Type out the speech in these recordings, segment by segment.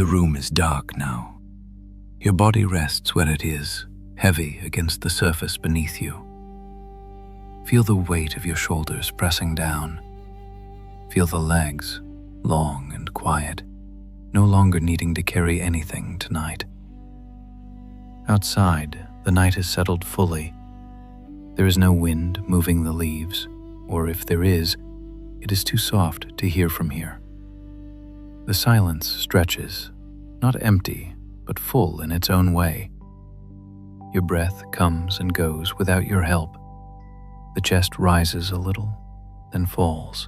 The room is dark now. Your body rests where it is, heavy against the surface beneath you. Feel the weight of your shoulders pressing down. Feel the legs, long and quiet, no longer needing to carry anything tonight. Outside, the night has settled fully. There is no wind moving the leaves, or if there is, it is too soft to hear from here. The silence stretches, not empty, but full in its own way. Your breath comes and goes without your help. The chest rises a little, then falls.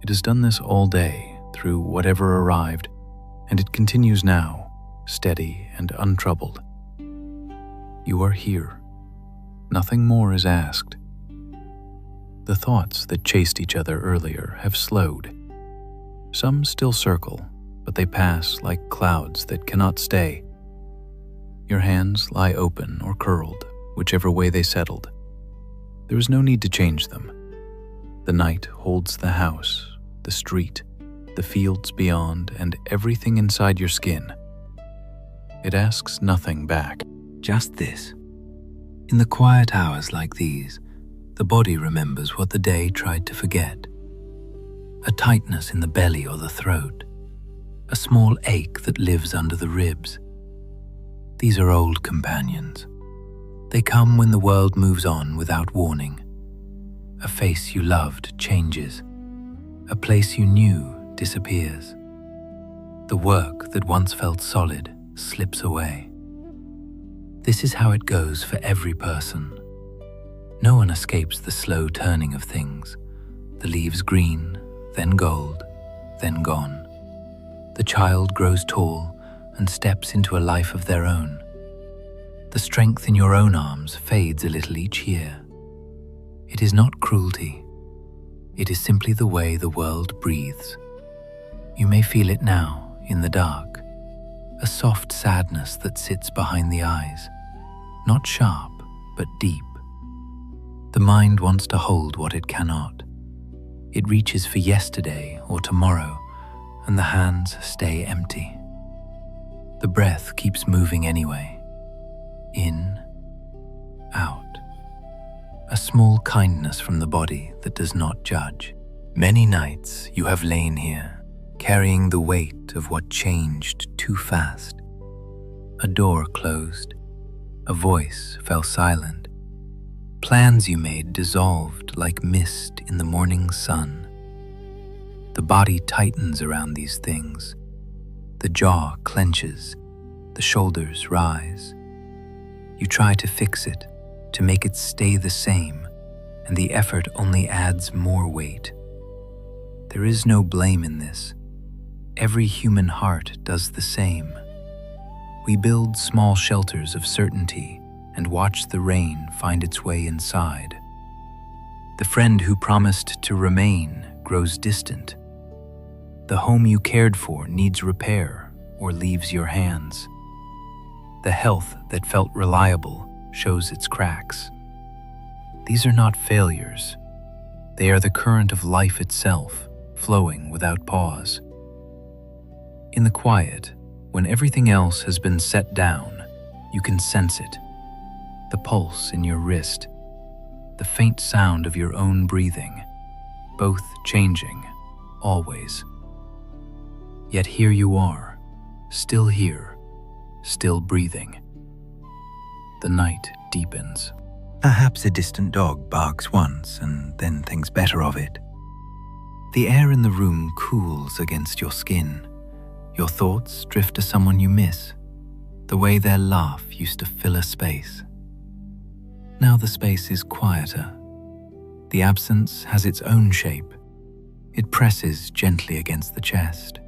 It has done this all day through whatever arrived, and it continues now, steady and untroubled. You are here. Nothing more is asked. The thoughts that chased each other earlier have slowed. Some still circle, but they pass like clouds that cannot stay. Your hands lie open or curled, whichever way they settled. There is no need to change them. The night holds the house, the street, the fields beyond, and everything inside your skin. It asks nothing back. Just this. In the quiet hours like these, the body remembers what the day tried to forget. A tightness in the belly or the throat, a small ache that lives under the ribs. These are old companions. They come when the world moves on without warning. A face you loved changes. A place you knew disappears. The work that once felt solid slips away. This is how it goes for every person. No one escapes the slow turning of things. The leaves green, then gold, then gone. The child grows tall and steps into a life of their own. The strength in your own arms fades a little each year. It is not cruelty. It is simply the way the world breathes. You may feel it now, in the dark, a soft sadness that sits behind the eyes, not sharp, but deep. The mind wants to hold what it cannot. It reaches for yesterday or tomorrow, and the hands stay empty. The breath keeps moving anyway. In, out. A small kindness from the body that does not judge. Many nights you have lain here, carrying the weight of what changed too fast. A door closed. A voice fell silent. Plans you made dissolved like mist in the morning sun. The body tightens around these things. The jaw clenches. The shoulders rise. You try to fix it, to make it stay the same, and the effort only adds more weight. There is no blame in this. Every human heart does the same. We build small shelters of certainty and watch the rain find its way inside. The friend who promised to remain grows distant. The home you cared for needs repair or leaves your hands. The health that felt reliable shows its cracks. These are not failures. They are the current of life itself, flowing without pause. In the quiet, when everything else has been set down, you can sense it. The pulse in your wrist, the faint sound of your own breathing, both changing, always. Yet here you are, still here, still breathing. The night deepens. Perhaps a distant dog barks once and then thinks better of it. The air in the room cools against your skin. Your thoughts drift to someone you miss, the way their laugh used to fill a space. Now the space is quieter. The absence has its own shape. It presses gently against the chest.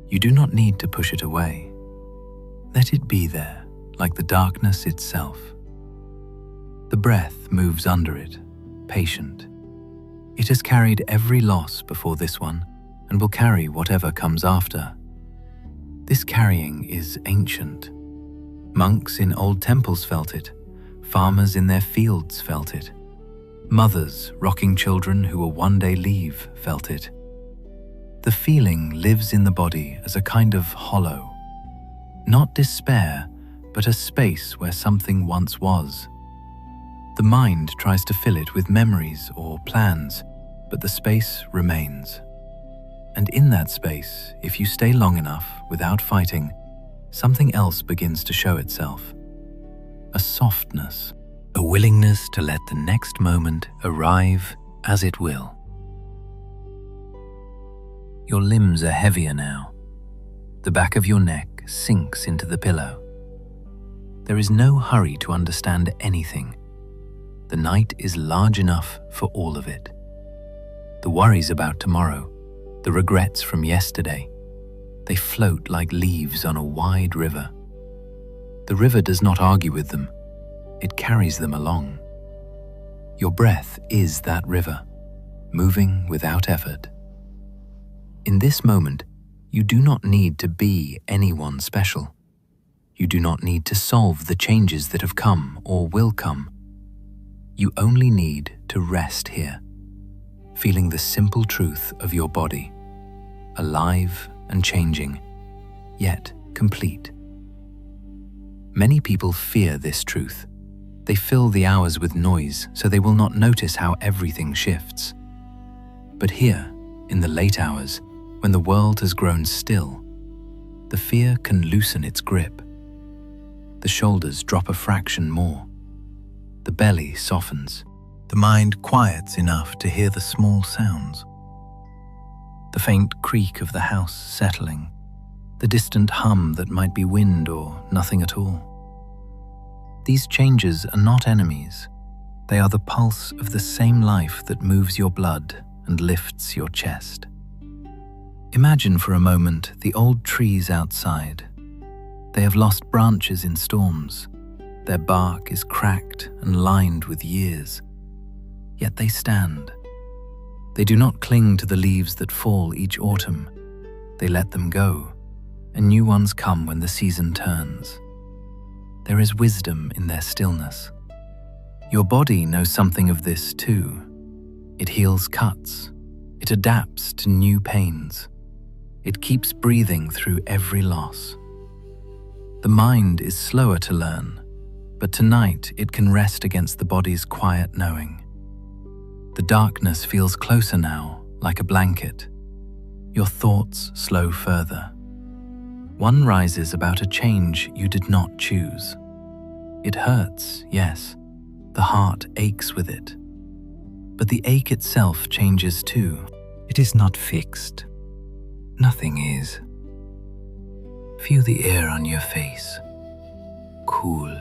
You do not need to push it away. Let it be there, like the darkness itself. The breath moves under it, patient. It has carried every loss before this one, and will carry whatever comes after. This carrying is ancient. Monks in old temples felt it. Farmers in their fields felt it. Mothers rocking children who will one day leave felt it. The feeling lives in the body as a kind of hollow. Not despair, but a space where something once was. The mind tries to fill it with memories or plans, but the space remains. And in that space, if you stay long enough without fighting, something else begins to show itself. A softness, a willingness to let the next moment arrive as it will. Your limbs are heavier now. The back of your neck sinks into the pillow. There is no hurry to understand anything. The night is large enough for all of it. The worries about tomorrow, the regrets from yesterday, they float like leaves on a wide river. The river does not argue with them, it carries them along. Your breath is that river, moving without effort. In this moment, you do not need to be anyone special. You do not need to solve the changes that have come or will come. You only need to rest here, feeling the simple truth of your body, alive and changing, yet complete. Many people fear this truth. They fill the hours with noise so they will not notice how everything shifts. But here, in the late hours, when the world has grown still, the fear can loosen its grip. The shoulders drop a fraction more. The belly softens. The mind quiets enough to hear the small sounds. The faint creak of the house settling, the distant hum that might be wind or nothing at all. These changes are not enemies. They are the pulse of the same life that moves your blood and lifts your chest. Imagine for a moment the old trees outside. They have lost branches in storms. Their bark is cracked and lined with years. Yet they stand. They do not cling to the leaves that fall each autumn. They let them go, and new ones come when the season turns. There is wisdom in their stillness. Your body knows something of this too. It heals cuts. It adapts to new pains. It keeps breathing through every loss. The mind is slower to learn, but tonight it can rest against the body's quiet knowing. The darkness feels closer now, like a blanket. Your thoughts slow further. One rises about a change you did not choose. It hurts, yes. The heart aches with it. But the ache itself changes too. It is not fixed. Nothing is. Feel the air on your face. Cool,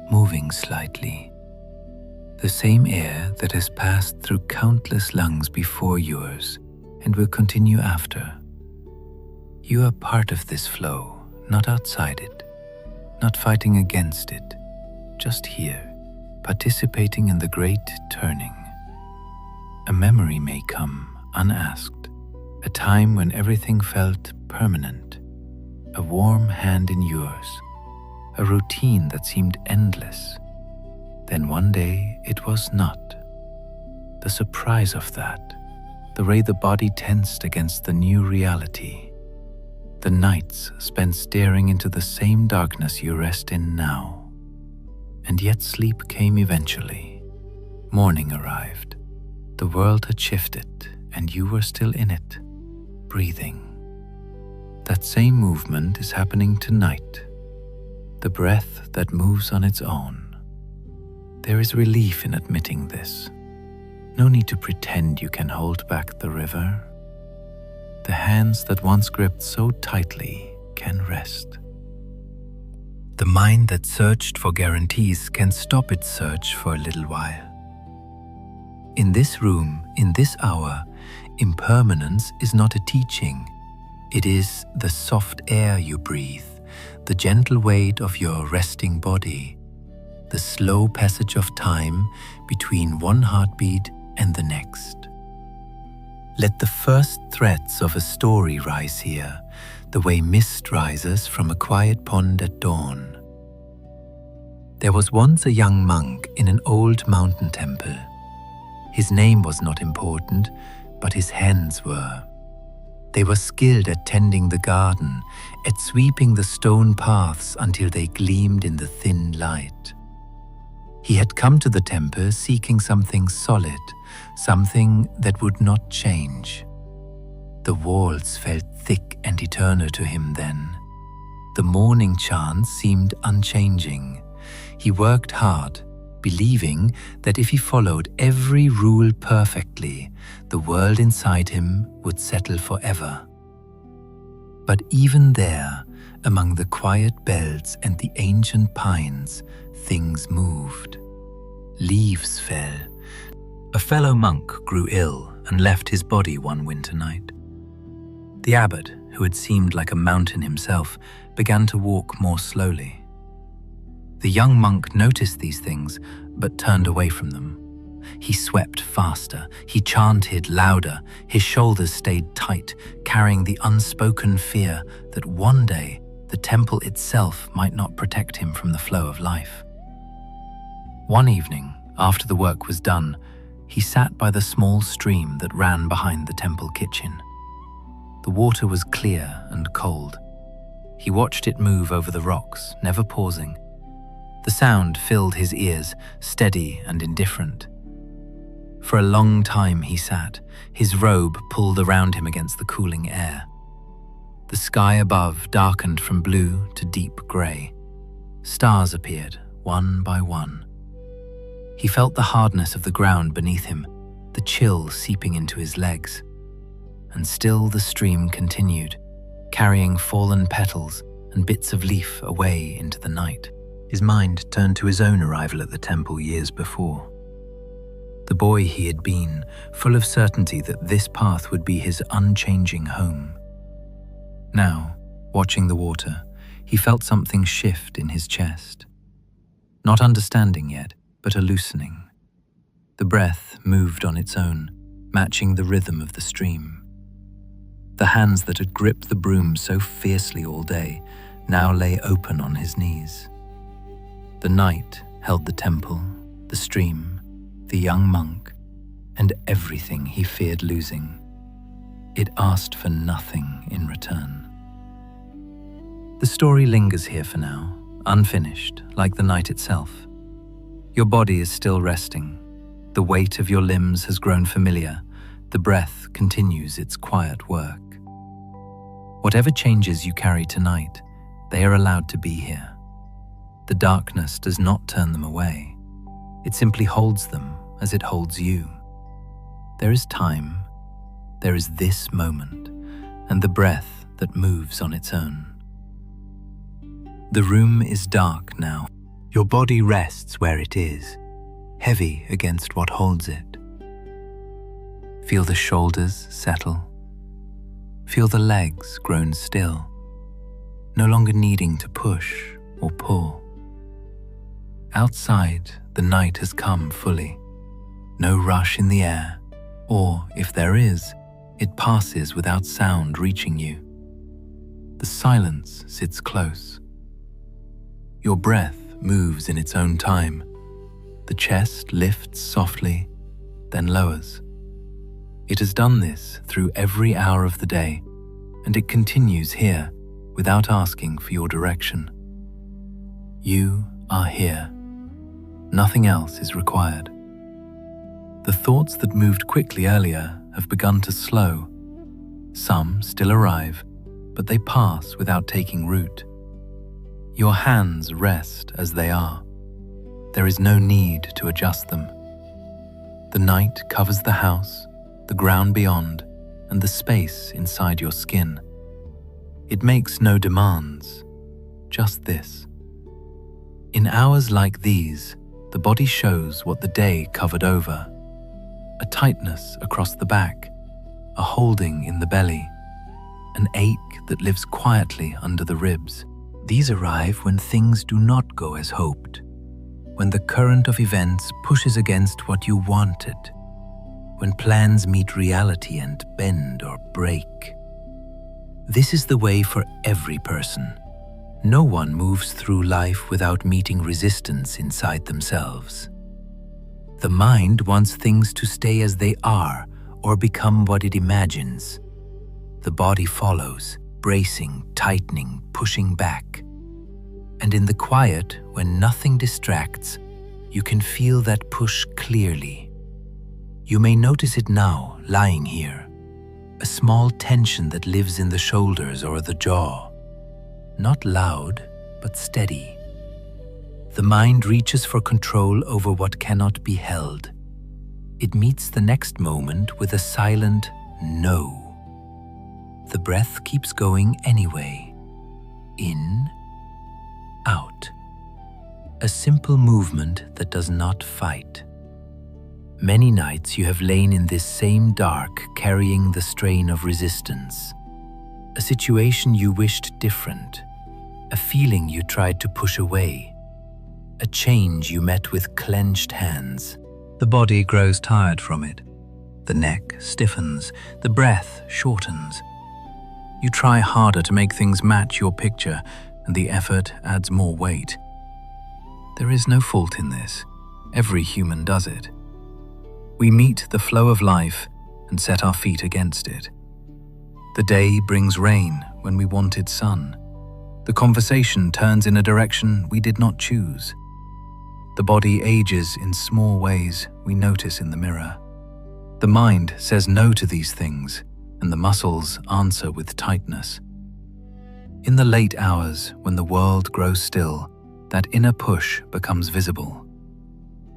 moving slightly. The same air that has passed through countless lungs before yours and will continue after. You are part of this flow, not outside it, not fighting against it, just here, participating in the great turning. A memory may come unasked, a time when everything felt permanent, a warm hand in yours, a routine that seemed endless. Then one day it was not. The surprise of that, the way the body tensed against the new reality, the nights spent staring into the same darkness you rest in now. And yet sleep came eventually. Morning arrived. The world had shifted and you were still in it, breathing. That same movement is happening tonight. The breath that moves on its own. There is relief in admitting this. No need to pretend you can hold back the river. The hands that once gripped so tightly can rest. The mind that searched for guarantees can stop its search for a little while. In this room, in this hour, impermanence is not a teaching. It is the soft air you breathe, the gentle weight of your resting body, the slow passage of time between one heartbeat and the next. Let the first threads of a story rise here, the way mist rises from a quiet pond at dawn. There was once a young monk in an old mountain temple. His name was not important, but his hands were. They were skilled at tending the garden, at sweeping the stone paths until they gleamed in the thin light. He had come to the temple seeking something solid, something that would not change. The walls felt thick and eternal to him then. The morning chants seemed unchanging. He worked hard, believing that if he followed every rule perfectly, the world inside him would settle forever. But even there, among the quiet bells and the ancient pines, things moved. Leaves fell. A fellow monk grew ill and left his body one winter night. The abbot, who had seemed like a mountain himself, began to walk more slowly. The young monk noticed these things, but turned away from them. He swept faster, he chanted louder, his shoulders stayed tight, carrying the unspoken fear that one day the temple itself might not protect him from the flow of life. One evening, after the work was done, he sat by the small stream that ran behind the temple kitchen. The water was clear and cold. He watched it move over the rocks, never pausing. The sound filled his ears, steady and indifferent. For a long time he sat, his robe pulled around him against the cooling air. The sky above darkened from blue to deep grey. Stars appeared, one by one. He felt the hardness of the ground beneath him, the chill seeping into his legs. And still the stream continued, carrying fallen petals and bits of leaf away into the night. His mind turned to his own arrival at the temple years before. The boy he had been, full of certainty that this path would be his unchanging home. Now, watching the water, he felt something shift in his chest. Not understanding yet, but a loosening. The breath moved on its own, matching the rhythm of the stream. The hands that had gripped the broom so fiercely all day now lay open on his knees. The night held the temple, the stream, the young monk, and everything he feared losing. It asked for nothing in return. The story lingers here for now, unfinished, like the night itself. Your body is still resting. The weight of your limbs has grown familiar. The breath continues its quiet work. Whatever changes you carry tonight, they are allowed to be here. The darkness does not turn them away. It simply holds them as it holds you. There is time, there is this moment, and the breath that moves on its own. The room is dark now. Your body rests where it is, heavy against what holds it. Feel the shoulders settle. Feel the legs grown still, no longer needing to push or pull. Outside, the night has come fully. No rush in the air, or if there is, it passes without sound reaching you. The silence sits close. Your breath moves in its own time. The chest lifts softly, then lowers. It has done this through every hour of the day, and it continues here without asking for your direction. You are here. Nothing else is required. The thoughts that moved quickly earlier have begun to slow. Some still arrive, but they pass without taking root. Your hands rest as they are. There is no need to adjust them. The night covers the house, the ground beyond, and the space inside your skin. It makes no demands, just this. In hours like these, the body shows what the day covered over. A tightness across the back, a holding in the belly, an ache that lives quietly under the ribs. These arrive when things do not go as hoped, when the current of events pushes against what you wanted, when plans meet reality and bend or break. This is the way for every person. No one moves through life without meeting resistance inside themselves. The mind wants things to stay as they are or become what it imagines. the body follows, bracing, tightening, pushing back. And in the quiet, when nothing distracts, you can feel that push clearly. You may notice it now, lying here, a small tension that lives in the shoulders or the jaw. Not loud, but steady. The mind reaches for control over what cannot be held. It meets the next moment with a silent no. The breath keeps going anyway. In, out. A simple movement that does not fight. Many nights you have lain in this same dark, carrying the strain of resistance. A situation you wished different. A feeling you tried to push away. A change you met with clenched hands. The body grows tired from it. The neck stiffens. The breath shortens. You try harder to make things match your picture, and the effort adds more weight. There is no fault in this. Every human does it. We meet the flow of life and set our feet against it. The day brings rain when we wanted sun. The conversation turns in a direction we did not choose. The body ages in small ways we notice in the mirror. The mind says no to these things, and the muscles answer with tightness. In the late hours, when the world grows still, that inner push becomes visible.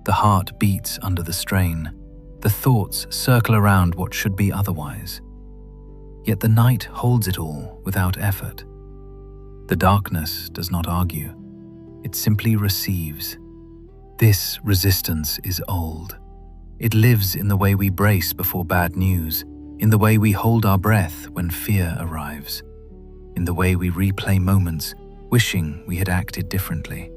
The heart beats under the strain. The thoughts circle around what should be otherwise. Yet the night holds it all without effort. The darkness does not argue. It simply receives. This resistance is old. It lives in the way we brace before bad news, in the way we hold our breath when fear arrives, in the way we replay moments wishing we had acted differently.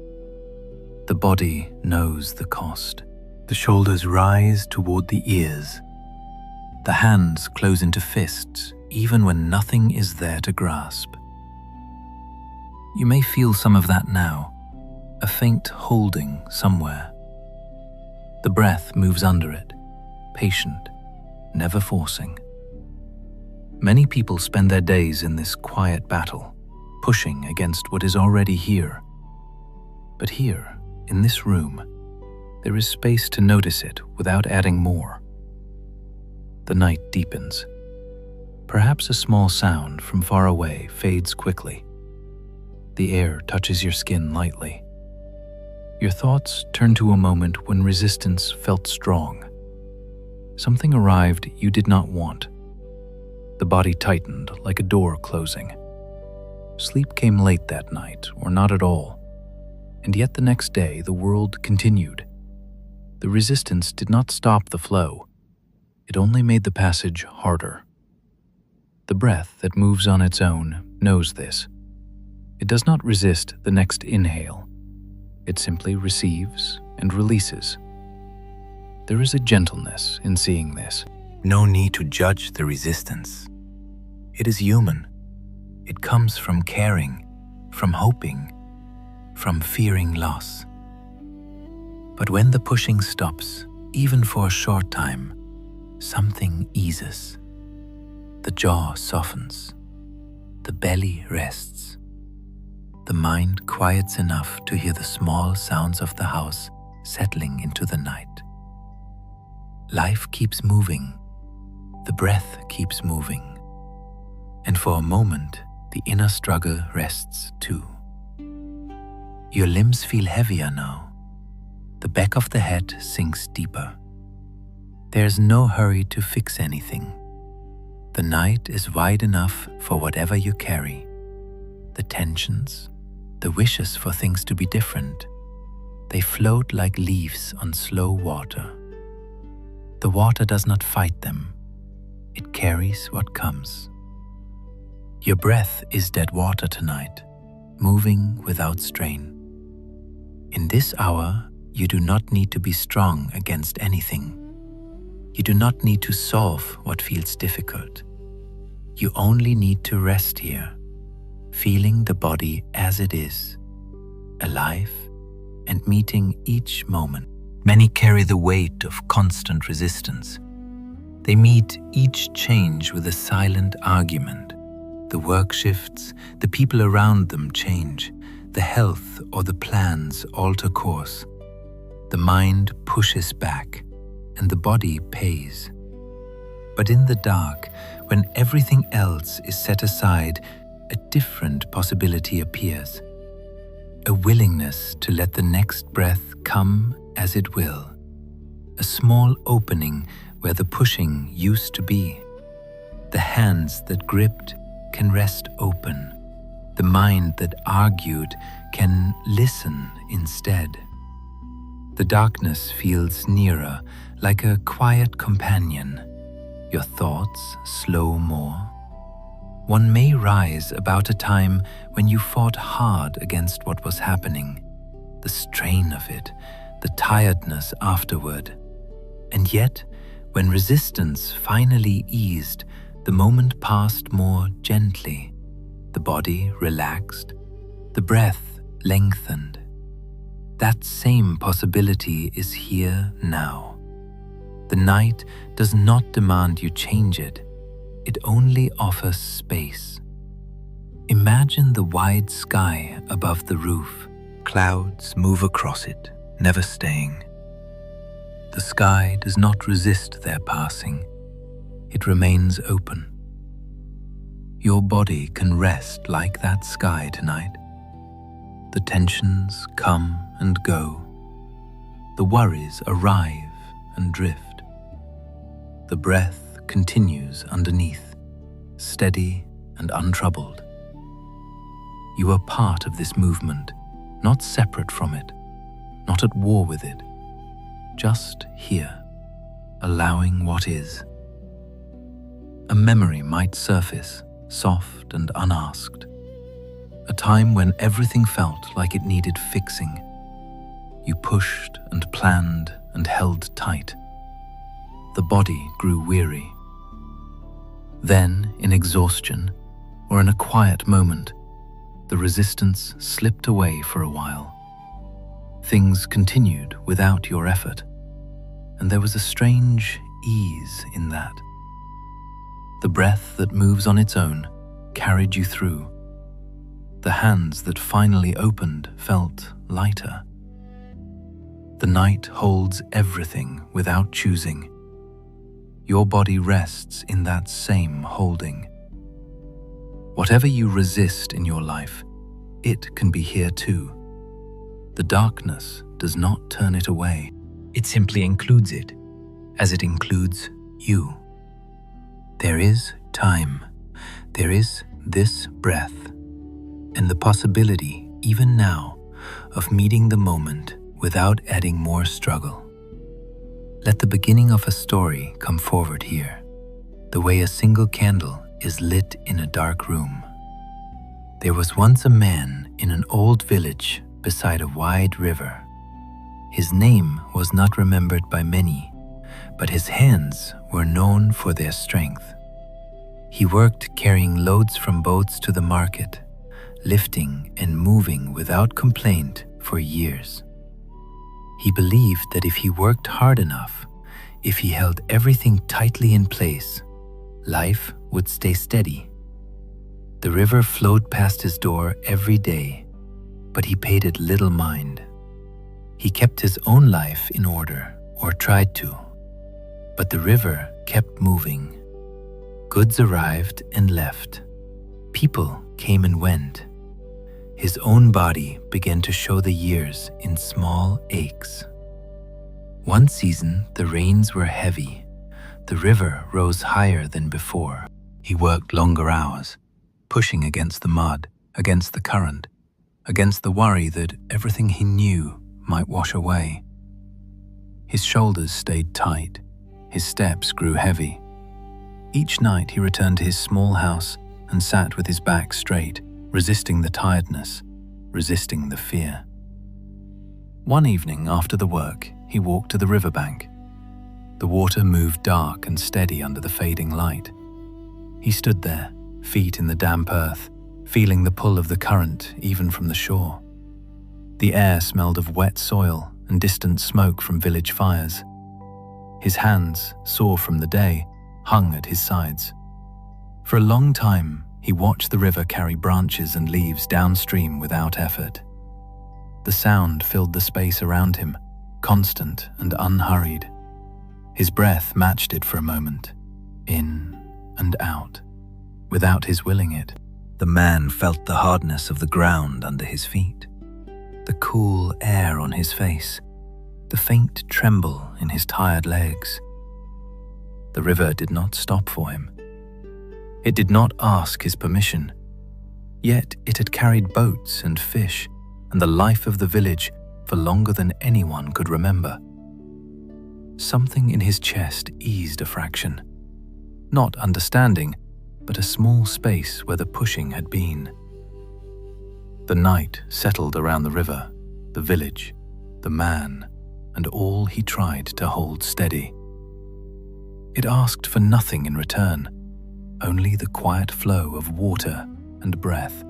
The body knows the cost. The shoulders rise toward the ears. The hands close into fists, even when nothing is there to grasp. You may feel some of that now, a faint holding somewhere. The breath moves under it, patient, never forcing. Many people spend their days in this quiet battle, pushing against what is already here. But here, in this room, there is space to notice it without adding more. The night deepens. Perhaps a small sound from far away fades quickly. The air touches your skin lightly. Your thoughts turn to a moment when resistance felt strong. Something arrived you did not want. The body tightened like a door closing. Sleep came late that night, or not at all. And yet the next day the world continued. The resistance did not stop the flow. It only made the passage harder. The breath that moves on its own knows this. It does not resist the next inhale. It simply receives and releases. There is a gentleness in seeing this. No need to judge the resistance. It is human. It comes from caring, from hoping, from fearing loss. But when the pushing stops, even for a short time, something eases. The jaw softens. The belly rests. The mind quiets enough to hear the small sounds of the house settling into the night. Life keeps moving. The breath keeps moving. And for a moment, the inner struggle rests too. Your limbs feel heavier now. The back of the head sinks deeper. There's no hurry to fix anything. The night is wide enough for whatever you carry. The tensions, the wishes for things to be different, they float like leaves on slow water. The water does not fight them. It carries what comes. Your breath is dead water tonight, moving without strain. In this hour, you do not need to be strong against anything. You do not need to solve what feels difficult. You only need to rest here, feeling the body as it is, alive and meeting each moment. Many carry the weight of constant resistance. They meet each change with a silent argument. The work shifts, the people around them change, the health or the plans alter course. The mind pushes back, and the body pays. But in the dark, when everything else is set aside, a different possibility appears. A willingness to let the next breath come as it will. A small opening where the pushing used to be. The hands that gripped can rest open. The mind that argued can listen instead. The darkness feels nearer, like a quiet companion. Your thoughts slow more. One may rise about a time when you fought hard against what was happening, the strain of it, the tiredness afterward. And yet, when resistance finally eased, the moment passed more gently. The body relaxed, the breath lengthened. That same possibility is here now. The night does not demand you change it. It only offers space. Imagine the wide sky above the roof. Clouds move across it, never staying. The sky does not resist their passing. It remains open. Your body can rest like that sky tonight. The tensions come and go. The worries arrive and drift. The breath continues underneath, steady and untroubled. You are part of this movement, not separate from it, not at war with it, just here, allowing what is. A memory might surface, soft and unasked. A time when everything felt like it needed fixing. You pushed and planned and held tight. The body grew weary. Then, in exhaustion, or in a quiet moment, the resistance slipped away for a while. Things continued without your effort, and there was a strange ease in that. The breath that moves on its own carried you through. The hands that finally opened felt lighter. The night holds everything without choosing. Your body rests in that same holding. Whatever you resist in your life, it can be here too. The darkness does not turn it away. It simply includes it, as it includes you. There is time. There is this breath, and the possibility, even now, of meeting the moment without adding more struggle. Let the beginning of a story come forward here, the way a single candle is lit in a dark room. There was once a man in an old village beside a wide river. His name was not remembered by many, but his hands were known for their strength. He worked carrying loads from boats to the market, lifting and moving without complaint for years. He believed that if he worked hard enough, if he held everything tightly in place, life would stay steady. The river flowed past his door every day, but he paid it little mind. He kept his own life in order, or tried to, but the river kept moving. Goods arrived and left. People came and went. His own body began to show the years in small aches. One season, the rains were heavy. The river rose higher than before. He worked longer hours, pushing against the mud, against the current, against the worry that everything he knew might wash away. His shoulders stayed tight. His steps grew heavy. Each night he returned to his small house and sat with his back straight, resisting the tiredness, resisting the fear. One evening after the work, he walked to the riverbank. The water moved dark and steady under the fading light. He stood there, feet in the damp earth, feeling the pull of the current even from the shore. The air smelled of wet soil and distant smoke from village fires. His hands, sore from the day, hung at his sides. For a long time, he watched the river carry branches and leaves downstream without effort. The sound filled the space around him, constant and unhurried. His breath matched it for a moment, in and out, without his willing it. The man felt the hardness of the ground under his feet, the cool air on his face, the faint tremble in his tired legs. The river did not stop for him. It did not ask his permission, yet it had carried boats and fish and the life of the village for longer than anyone could remember. Something in his chest eased a fraction, not understanding, but a small space where the pushing had been. The night settled around the river, the village, the man, and all he tried to hold steady. It asked for nothing in return, only the quiet flow of water and breath.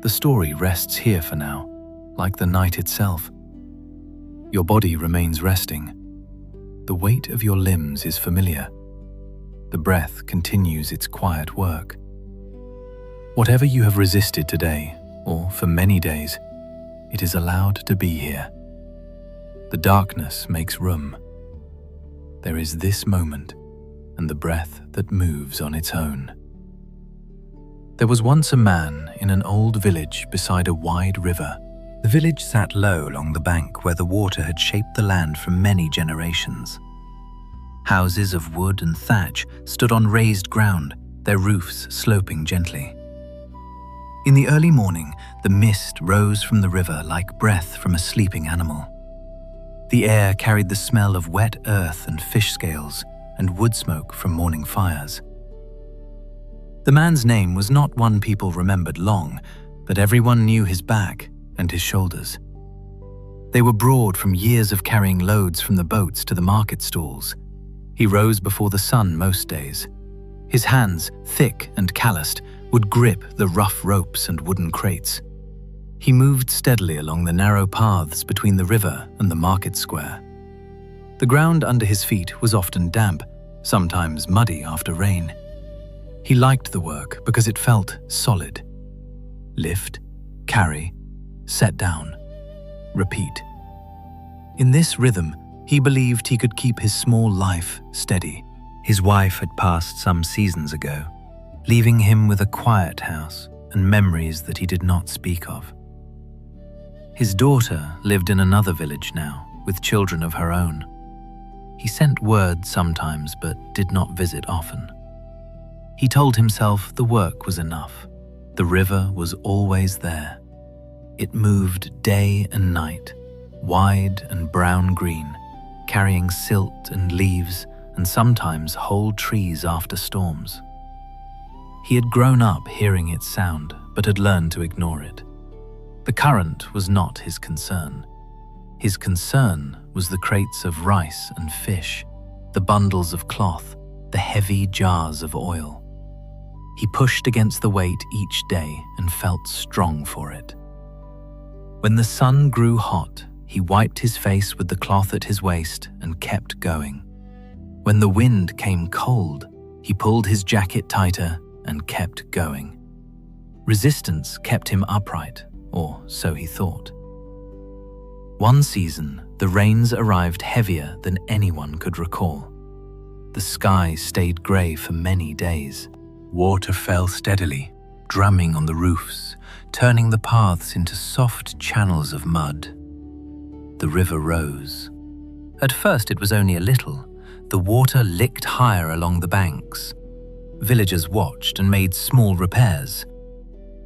The story rests here for now, like the night itself. Your body remains resting. The weight of your limbs is familiar. The breath continues its quiet work. Whatever you have resisted today, or for many days, it is allowed to be here. The darkness makes room. There is this moment, and the breath that moves on its own. There was once a man in an old village beside a wide river. The village sat low along the bank where the water had shaped the land for many generations. Houses of wood and thatch stood on raised ground, their roofs sloping gently. In the early morning, the mist rose from the river like breath from a sleeping animal. The air carried the smell of wet earth and fish scales and wood smoke from morning fires. The man's name was not one people remembered long, but everyone knew his back and his shoulders. They were broad from years of carrying loads from the boats to the market stalls. He rose before the sun most days. His hands, thick and calloused, would grip the rough ropes and wooden crates. He moved steadily along the narrow paths between the river and the market square. The ground under his feet was often damp, sometimes muddy after rain. He liked the work because it felt solid. Lift, carry, set down, repeat. In this rhythm, he believed he could keep his small life steady. His wife had passed some seasons ago, leaving him with a quiet house and memories that he did not speak of. His daughter lived in another village now, with children of her own. He sent word sometimes, but did not visit often. He told himself the work was enough. The river was always there. It moved day and night, wide and brown-green, carrying silt and leaves and sometimes whole trees after storms. He had grown up hearing its sound, but had learned to ignore it. The current was not his concern. His concern was the crates of rice and fish, the bundles of cloth, the heavy jars of oil. He pushed against the weight each day and felt strong for it. When the sun grew hot, he wiped his face with the cloth at his waist and kept going. When the wind came cold, he pulled his jacket tighter and kept going. Resistance kept him upright, or so he thought. One season, the rains arrived heavier than anyone could recall. The sky stayed grey for many days. Water fell steadily, drumming on the roofs, turning the paths into soft channels of mud. The river rose. At first it was only a little. The water licked higher along the banks. Villagers watched and made small repairs.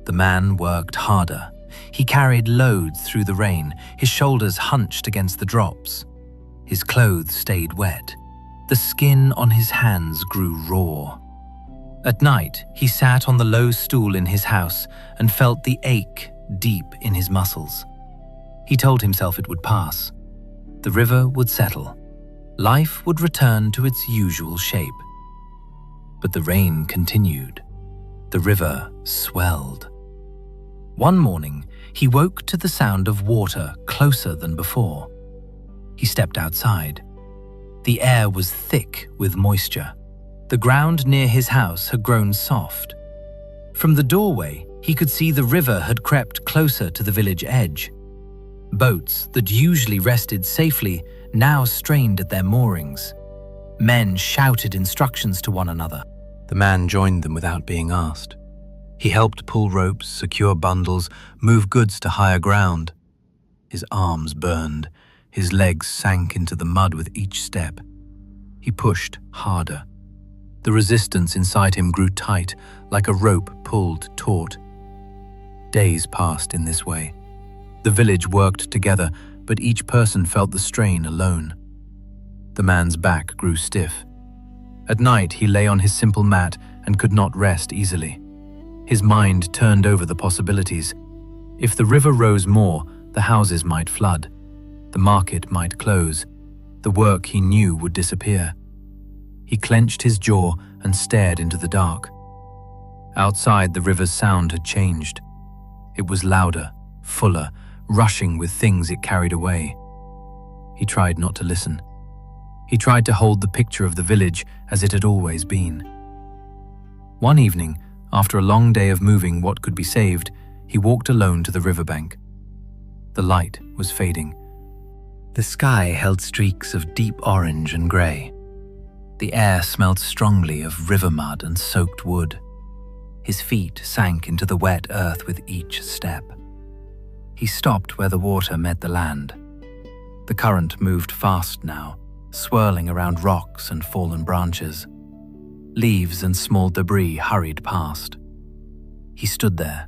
The man worked harder. He carried loads through the rain, his shoulders hunched against the drops. His clothes stayed wet. The skin on his hands grew raw. At night, he sat on the low stool in his house and felt the ache deep in his muscles. He told himself it would pass. The river would settle. Life would return to its usual shape. But the rain continued. The river swelled. One morning, he woke to the sound of water closer than before. He stepped outside. The air was thick with moisture. The ground near his house had grown soft. From the doorway, he could see the river had crept closer to the village edge. Boats that usually rested safely now strained at their moorings. Men shouted instructions to one another. The man joined them without being asked. He helped pull ropes, secure bundles, move goods to higher ground. His arms burned. His legs sank into the mud with each step. He pushed harder. The resistance inside him grew tight, like a rope pulled taut. Days passed in this way. The village worked together, but each person felt the strain alone. The man's back grew stiff. At night, he lay on his simple mat and could not rest easily. His mind turned over the possibilities. If the river rose more, the houses might flood. The market might close. The work he knew would disappear. He clenched his jaw and stared into the dark. Outside, the river's sound had changed. It was louder, fuller, rushing with things it carried away. He tried not to listen. He tried to hold the picture of the village as it had always been. One evening, after a long day of moving what could be saved, he walked alone to the riverbank. The light was fading. The sky held streaks of deep orange and grey. The air smelled strongly of river mud and soaked wood. His feet sank into the wet earth with each step. He stopped where the water met the land. The current moved fast now, swirling around rocks and fallen branches. Leaves and small debris hurried past. He stood there,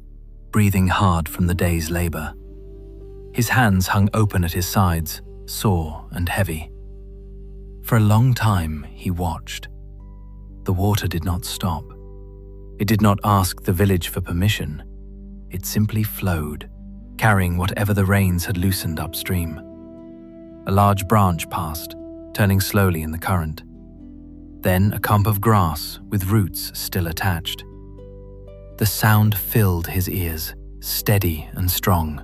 breathing hard from the day's labor. His hands hung open at his sides, sore and heavy. For a long time, he watched. The water did not stop. It did not ask the village for permission. It simply flowed, carrying whatever the rains had loosened upstream. A large branch passed, turning slowly in the current. Then a clump of grass with roots still attached. The sound filled his ears, steady and strong.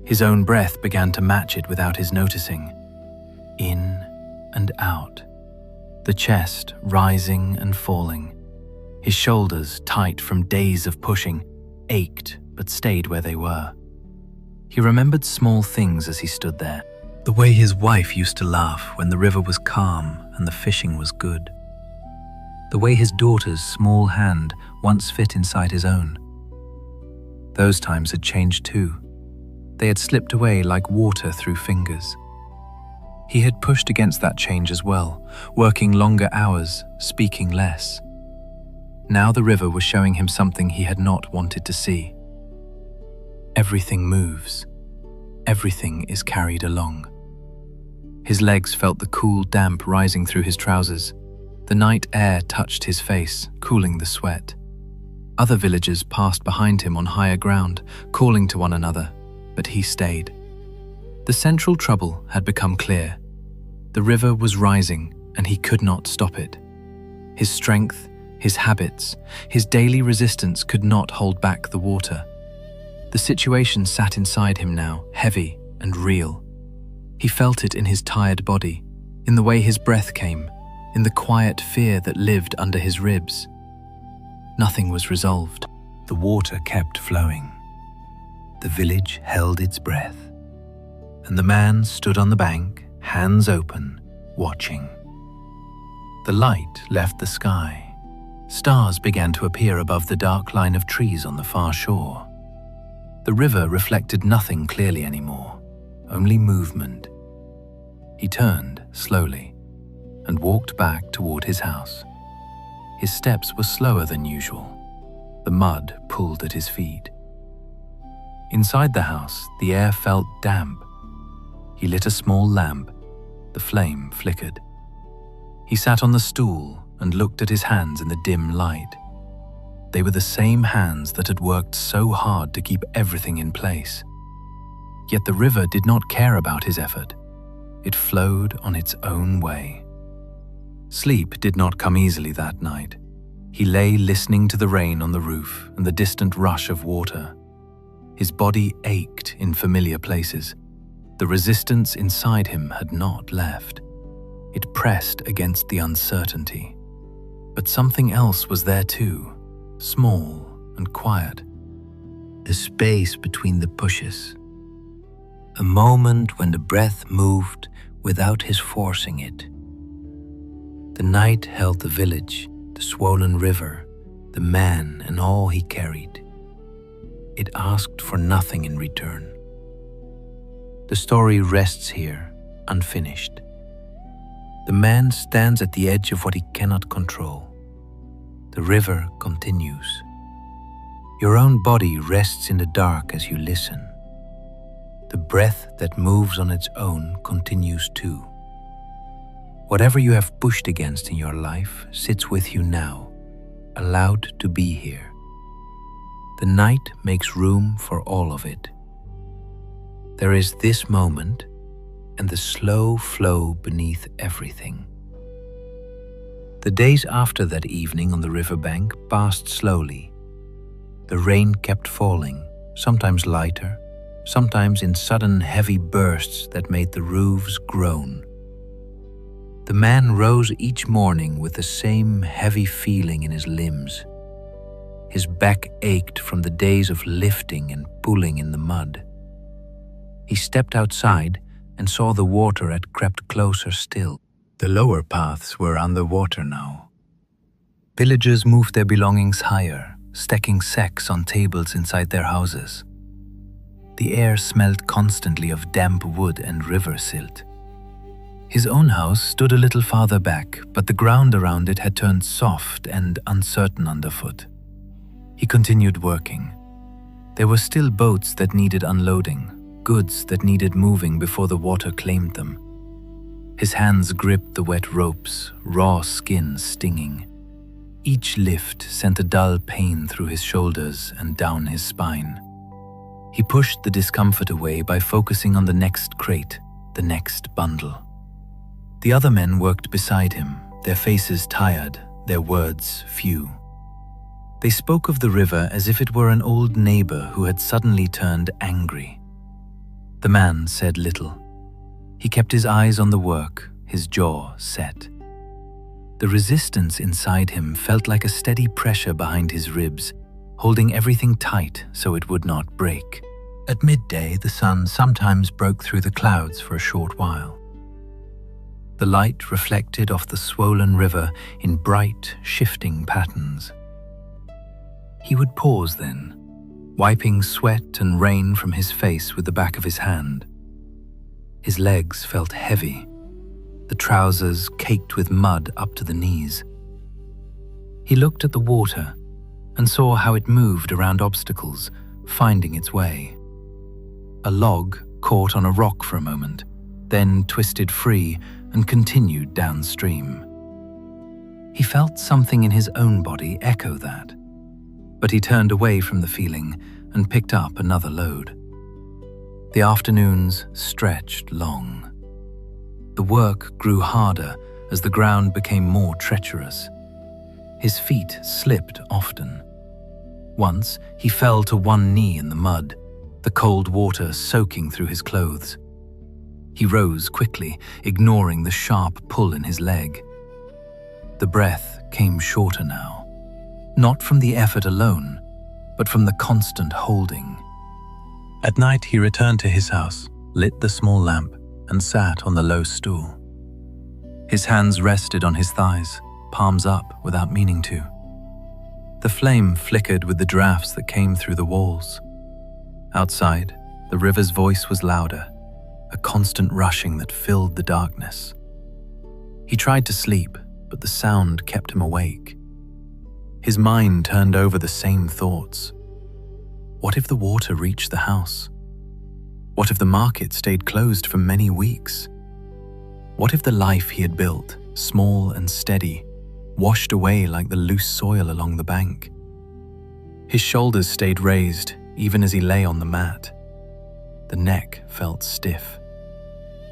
His own breath began to match it without his noticing. In and out. The chest rising and falling. His shoulders, tight from days of pushing, ached but stayed where they were. He remembered small things as he stood there. The way his wife used to laugh when the river was calm and the fishing was good. The way his daughter's small hand once fit inside his own. Those times had changed too. They had slipped away like water through fingers. He had pushed against that change as well, working longer hours, speaking less. Now the river was showing him something he had not wanted to see. Everything moves. Everything is carried along. His legs felt the cool damp rising through his trousers. The night air touched his face, cooling the sweat. Other villagers passed behind him on higher ground, calling to one another, but he stayed. The central trouble had become clear. The river was rising, and he could not stop it. His strength, his habits, his daily resistance could not hold back the water. The situation sat inside him now, heavy and real. He felt it in his tired body, in the way his breath came, in the quiet fear that lived under his ribs. Nothing was resolved. The water kept flowing. The village held its breath. And the man stood on the bank, hands open, watching. The light left the sky. Stars began to appear above the dark line of trees on the far shore. The river reflected nothing clearly anymore, only movement. He turned slowly and walked back toward his house. His steps were slower than usual. The mud pulled at his feet. Inside the house, the air felt damp. He lit a small lamp. The flame flickered. He sat on the stool and looked at his hands in the dim light. They were the same hands that had worked so hard to keep everything in place. Yet the river did not care about his effort. It flowed on its own way. Sleep did not come easily that night. He lay listening to the rain on the roof and the distant rush of water. His body ached in familiar places. The resistance inside him had not left. It pressed against the uncertainty. But something else was there too, small and quiet. The space between the pushes. A moment when the breath moved without his forcing it. The night held the village, the swollen river, the man and all he carried. It asked for nothing in return. The story rests here, unfinished. The man stands at the edge of what he cannot control. The river continues. Your own body rests in the dark as you listen. The breath that moves on its own continues too. Whatever you have pushed against in your life sits with you now, allowed to be here. The night makes room for all of it. There is this moment and the slow flow beneath everything. The days after that evening on the riverbank passed slowly. The rain kept falling, sometimes lighter, sometimes in sudden heavy bursts that made the roofs groan. The man rose each morning with the same heavy feeling in his limbs. His back ached from the days of lifting and pulling in the mud. He stepped outside and saw the water had crept closer still. The lower paths were underwater now. Villagers moved their belongings higher, stacking sacks on tables inside their houses. The air smelled constantly of damp wood and river silt. His own house stood a little farther back, but the ground around it had turned soft and uncertain underfoot. He continued working. There were still boats that needed unloading, goods that needed moving before the water claimed them. His hands gripped the wet ropes, raw skin stinging. Each lift sent a dull pain through his shoulders and down his spine. He pushed the discomfort away by focusing on the next crate, the next bundle. The other men worked beside him, their faces tired, their words few. They spoke of the river as if it were an old neighbor who had suddenly turned angry. The man said little. He kept his eyes on the work, his jaw set. The resistance inside him felt like a steady pressure behind his ribs, holding everything tight so it would not break. At midday, the sun sometimes broke through the clouds for a short while. The light reflected off the swollen river in bright, shifting patterns. He would pause then, wiping sweat and rain from his face with the back of his hand. His legs felt heavy, the trousers caked with mud up to the knees. He looked at the water and saw how it moved around obstacles, finding its way. A log caught on a rock for a moment, then twisted free and continued downstream. He felt something in his own body echo that, but he turned away from the feeling and picked up another load. The afternoons stretched long. The work grew harder as the ground became more treacherous. His feet slipped often. Once he fell to one knee in the mud, the cold water soaking through his clothes. He rose quickly, ignoring the sharp pull in his leg. The breath came shorter now, not from the effort alone, but from the constant holding. At night he returned to his house, lit the small lamp, and sat on the low stool. His hands rested on his thighs, palms up without meaning to. The flame flickered with the drafts that came through the walls. Outside, the river's voice was louder, a constant rushing that filled the darkness. He tried to sleep, but the sound kept him awake. His mind turned over the same thoughts. What if the water reached the house? What if the market stayed closed for many weeks? What if the life he had built, small and steady, washed away like the loose soil along the bank? His shoulders stayed raised, even as he lay on the mat. The neck felt stiff.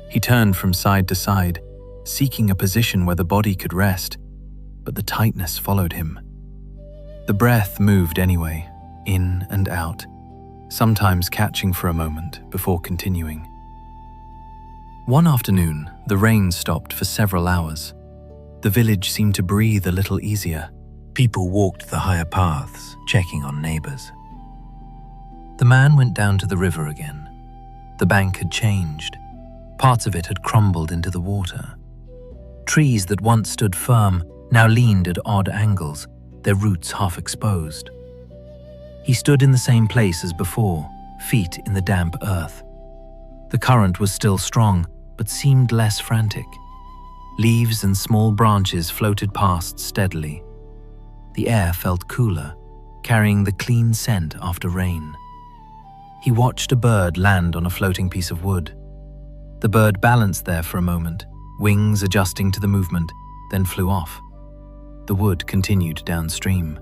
He turned from side to side, seeking a position where the body could rest, but the tightness followed him. The breath moved anyway, in and out, sometimes catching for a moment before continuing. One afternoon, the rain stopped for several hours. The village seemed to breathe a little easier. People walked the higher paths, checking on neighbors. The man went down to the river again. The bank had changed. Parts of it had crumbled into the water. Trees that once stood firm now leaned at odd angles, their roots half exposed. He stood in the same place as before, feet in the damp earth. The current was still strong, but seemed less frantic. Leaves and small branches floated past steadily. The air felt cooler, carrying the clean scent after rain. He watched a bird land on a floating piece of wood. The bird balanced there for a moment, wings adjusting to the movement, then flew off. The wood continued downstream.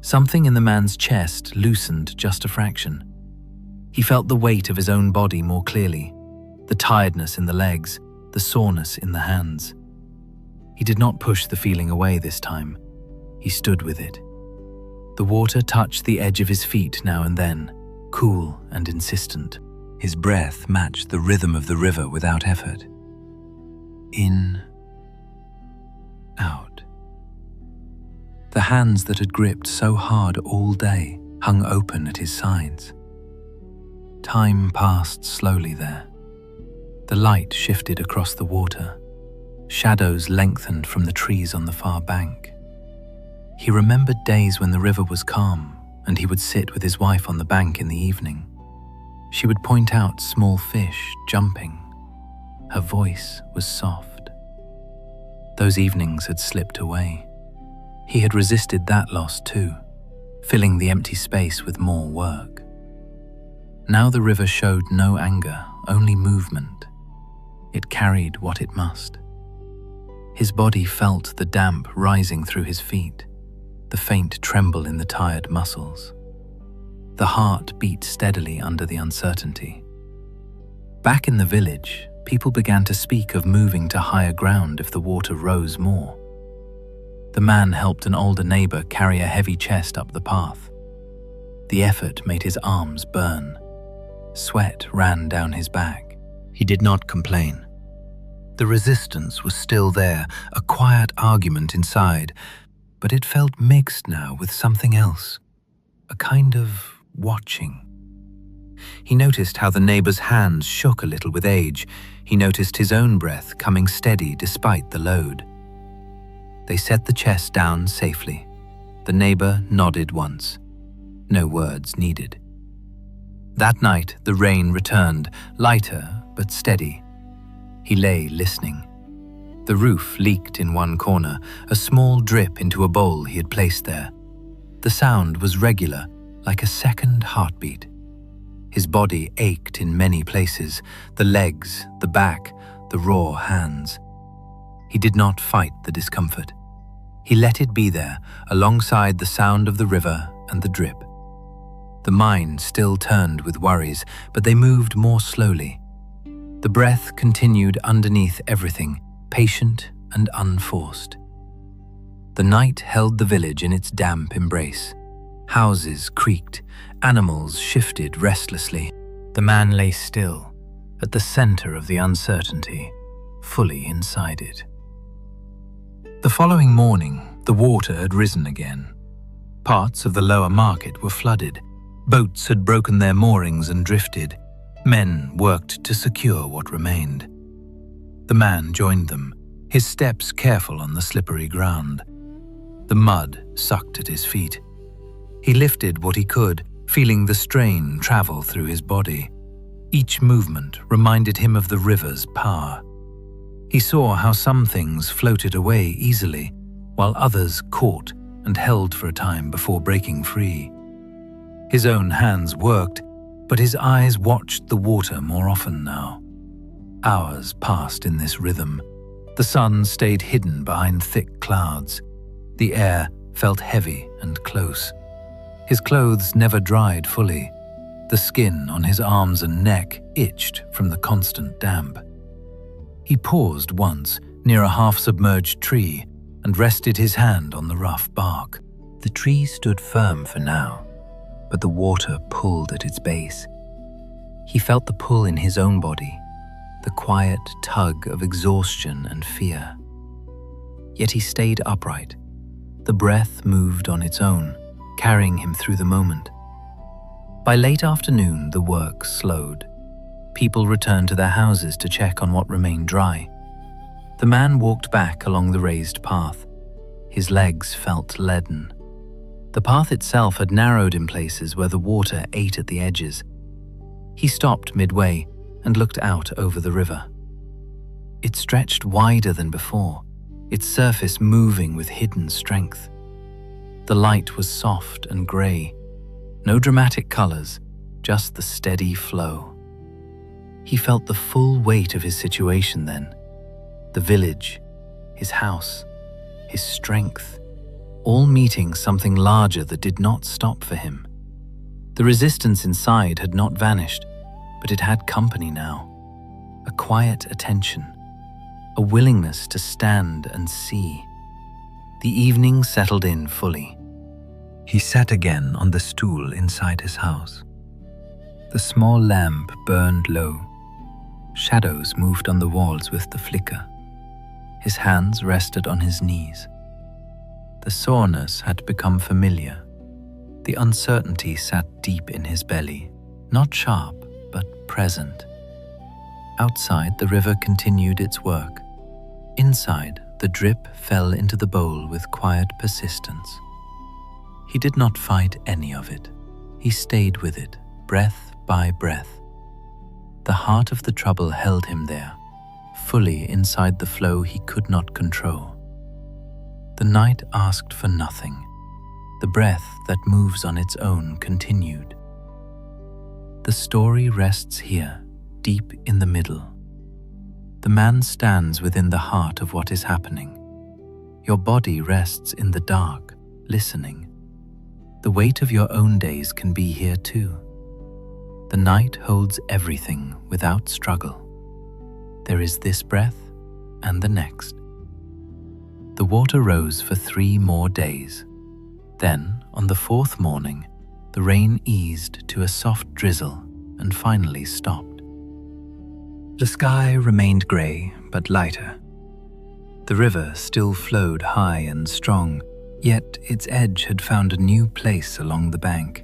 Something in the man's chest loosened just a fraction. He felt the weight of his own body more clearly, the tiredness in the legs, the soreness in the hands. He did not push the feeling away this time. He stood with it. The water touched the edge of his feet now and then, cool and insistent. His breath matched the rhythm of the river without effort. In, out. The hands that had gripped so hard all day hung open at his sides. Time passed slowly there. The light shifted across the water. Shadows lengthened from the trees on the far bank. He remembered days when the river was calm, and he would sit with his wife on the bank in the evening. She would point out small fish jumping. Her voice was soft. Those evenings had slipped away. He had resisted that loss too, filling the empty space with more work. Now the river showed no anger, only movement. It carried what it must. His body felt the damp rising through his feet, the faint tremble in the tired muscles. The heart beat steadily under the uncertainty. Back in the village, people began to speak of moving to higher ground if the water rose more. The man helped an older neighbor carry a heavy chest up the path. The effort made his arms burn. Sweat ran down his back. He did not complain. The resistance was still there, a quiet argument inside, but it felt mixed now with something else, a kind of watching. He noticed how the neighbor's hands shook a little with age. He noticed his own breath coming steady despite the load. They set the chest down safely. The neighbor nodded once. No words needed. That night, the rain returned, lighter but steady. He lay listening. The roof leaked in one corner, a small drip into a bowl he had placed there. The sound was regular, like a second heartbeat. His body ached in many places, the legs, the back, the raw hands. He did not fight the discomfort. He let it be there, alongside the sound of the river and the drip. The mind still turned with worries, but they moved more slowly. The breath continued underneath everything, patient and unforced. The night held the village in its damp embrace. Houses creaked, animals shifted restlessly. The man lay still, at the center of the uncertainty, fully inside it. The following morning, the water had risen again. Parts of the lower market were flooded. Boats had broken their moorings and drifted. Men worked to secure what remained. The man joined them, his steps careful on the slippery ground. The mud sucked at his feet. He lifted what he could, feeling the strain travel through his body. Each movement reminded him of the river's power. He saw how some things floated away easily, while others caught and held for a time before breaking free. His own hands worked, but his eyes watched the water more often now. Hours passed in this rhythm. The sun stayed hidden behind thick clouds. The air felt heavy and close. His clothes never dried fully. The skin on his arms and neck itched from the constant damp. He paused once near a half-submerged tree and rested his hand on the rough bark. The tree stood firm for now, but the water pulled at its base. He felt the pull in his own body. the quiet tug of exhaustion and fear. Yet he stayed upright. The breath moved on its own, carrying him through the moment. By late afternoon, the work slowed. People returned to their houses to check on what remained dry. The man walked back along the raised path. His legs felt leaden. The path itself had narrowed in places where the water ate at the edges. He stopped midway and looked out over the river. It stretched wider than before, its surface moving with hidden strength. The light was soft and grey, no dramatic colours, just the steady flow. He felt the full weight of his situation then. The village, his house, his strength, all meeting something larger that did not stop for him. The resistance inside had not vanished, but it had company now. A quiet attention, a willingness to stand and see. The evening settled in fully. He sat again on the stool inside his house. The small lamp burned low. Shadows moved on the walls with the flicker. His hands rested on his knees. The soreness had become familiar. The uncertainty sat deep in his belly, not sharp, but present. Outside, the river continued its work. Inside, the drip fell into the bowl with quiet persistence. He did not fight any of it. He stayed with it, breath by breath. The heart of the trouble held him there, fully inside the flow he could not control. The night asked for nothing. The breath that moves on its own continued. The story rests here, deep in the middle. The man stands within the heart of what is happening. Your body rests in the dark, listening. The weight of your own days can be here too. The night holds everything without struggle. There is this breath and the next. The water rose for 3 more days. Then, on the 4th morning, the rain eased to a soft drizzle and finally stopped. The sky remained grey but lighter. The river still flowed high and strong, yet its edge had found a new place along the bank.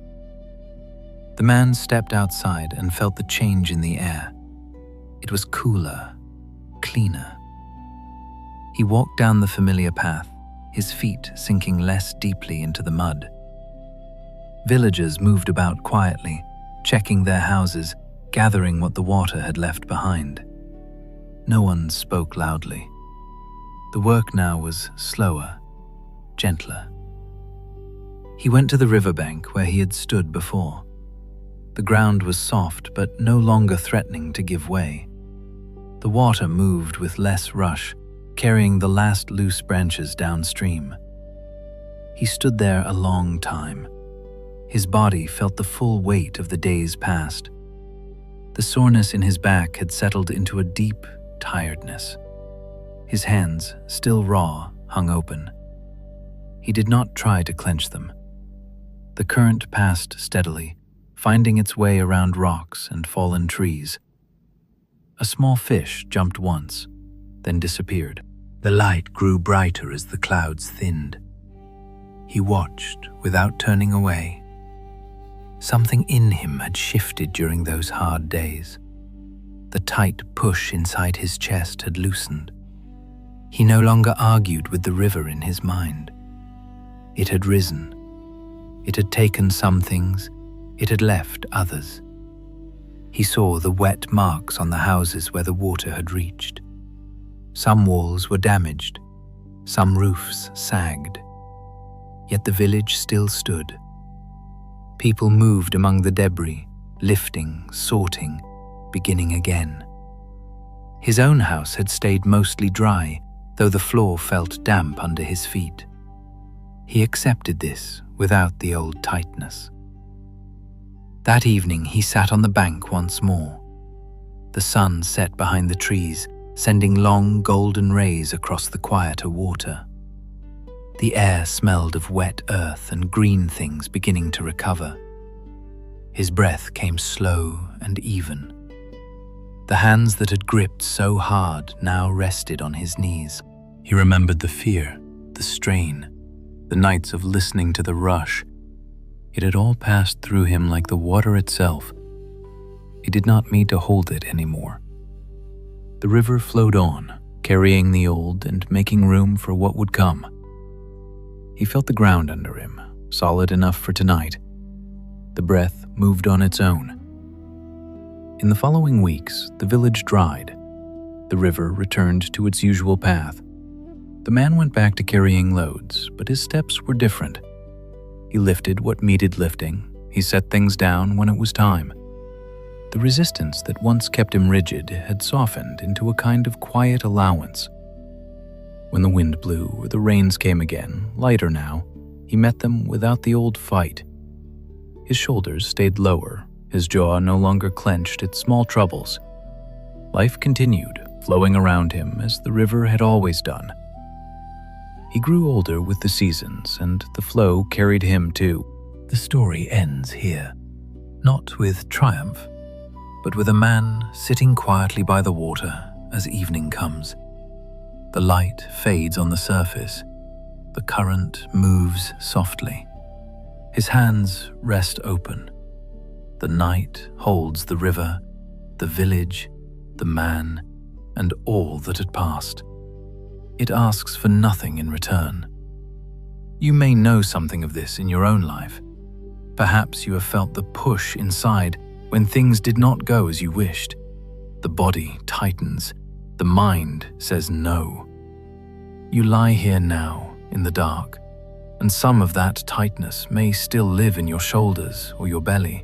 The man stepped outside and felt the change in the air. It was cooler, cleaner. He walked down the familiar path, his feet sinking less deeply into the mud. Villagers moved about quietly, checking their houses, gathering what the water had left behind. No one spoke loudly. The work now was slower, gentler. He went to the riverbank where he had stood before. The ground was soft but no longer threatening to give way. The water moved with less rush, carrying the last loose branches downstream. He stood there a long time. His body felt the full weight of the days past. The soreness in his back had settled into a deep tiredness. His hands, still raw, hung open. He did not try to clench them. The current passed steadily, finding its way around rocks and fallen trees. A small fish jumped once, then disappeared. The light grew brighter as the clouds thinned. He watched without turning away. Something in him had shifted during those hard days. The tight push inside his chest had loosened. He no longer argued with the river in his mind. It had risen. It had taken some things, it had left others. He saw the wet marks on the houses where the water had reached. Some walls were damaged, some roofs sagged. Yet the village still stood. People moved among the debris, lifting, sorting, beginning again. His own house had stayed mostly dry, though the floor felt damp under his feet. He accepted this without the old tightness. That evening he sat on the bank once more. The sun set behind the trees, sending long golden rays across the quieter water. The air smelled of wet earth and green things beginning to recover. His breath came slow and even. The hands that had gripped so hard now rested on his knees. He remembered the fear, the strain, the nights of listening to the rush. It had all passed through him like the water itself. He did not need to hold it anymore. The river flowed on, carrying the old and making room for what would come. He felt the ground under him, solid enough for tonight. The breath moved on its own. In the following weeks, the village dried. The river returned to its usual path. The man went back to carrying loads, but his steps were different. He lifted what needed lifting. He set things down when it was time. The resistance that once kept him rigid had softened into a kind of quiet allowance. When the wind blew or the rains came again, lighter now, he met them without the old fight. His shoulders stayed lower, his jaw no longer clenched at small troubles. Life continued, flowing around him as the river had always done. He grew older with the seasons, and the flow carried him too. The story ends here, not with triumph, but with a man sitting quietly by the water as evening comes. The light fades on the surface. The current moves softly. His hands rest open. The night holds the river, the village, the man, and all that had passed. It asks for nothing in return. You may know something of this in your own life. Perhaps you have felt the push inside when things did not go as you wished. The body tightens. The mind says no. You lie here now in the dark, and some of that tightness may still live in your shoulders or your belly.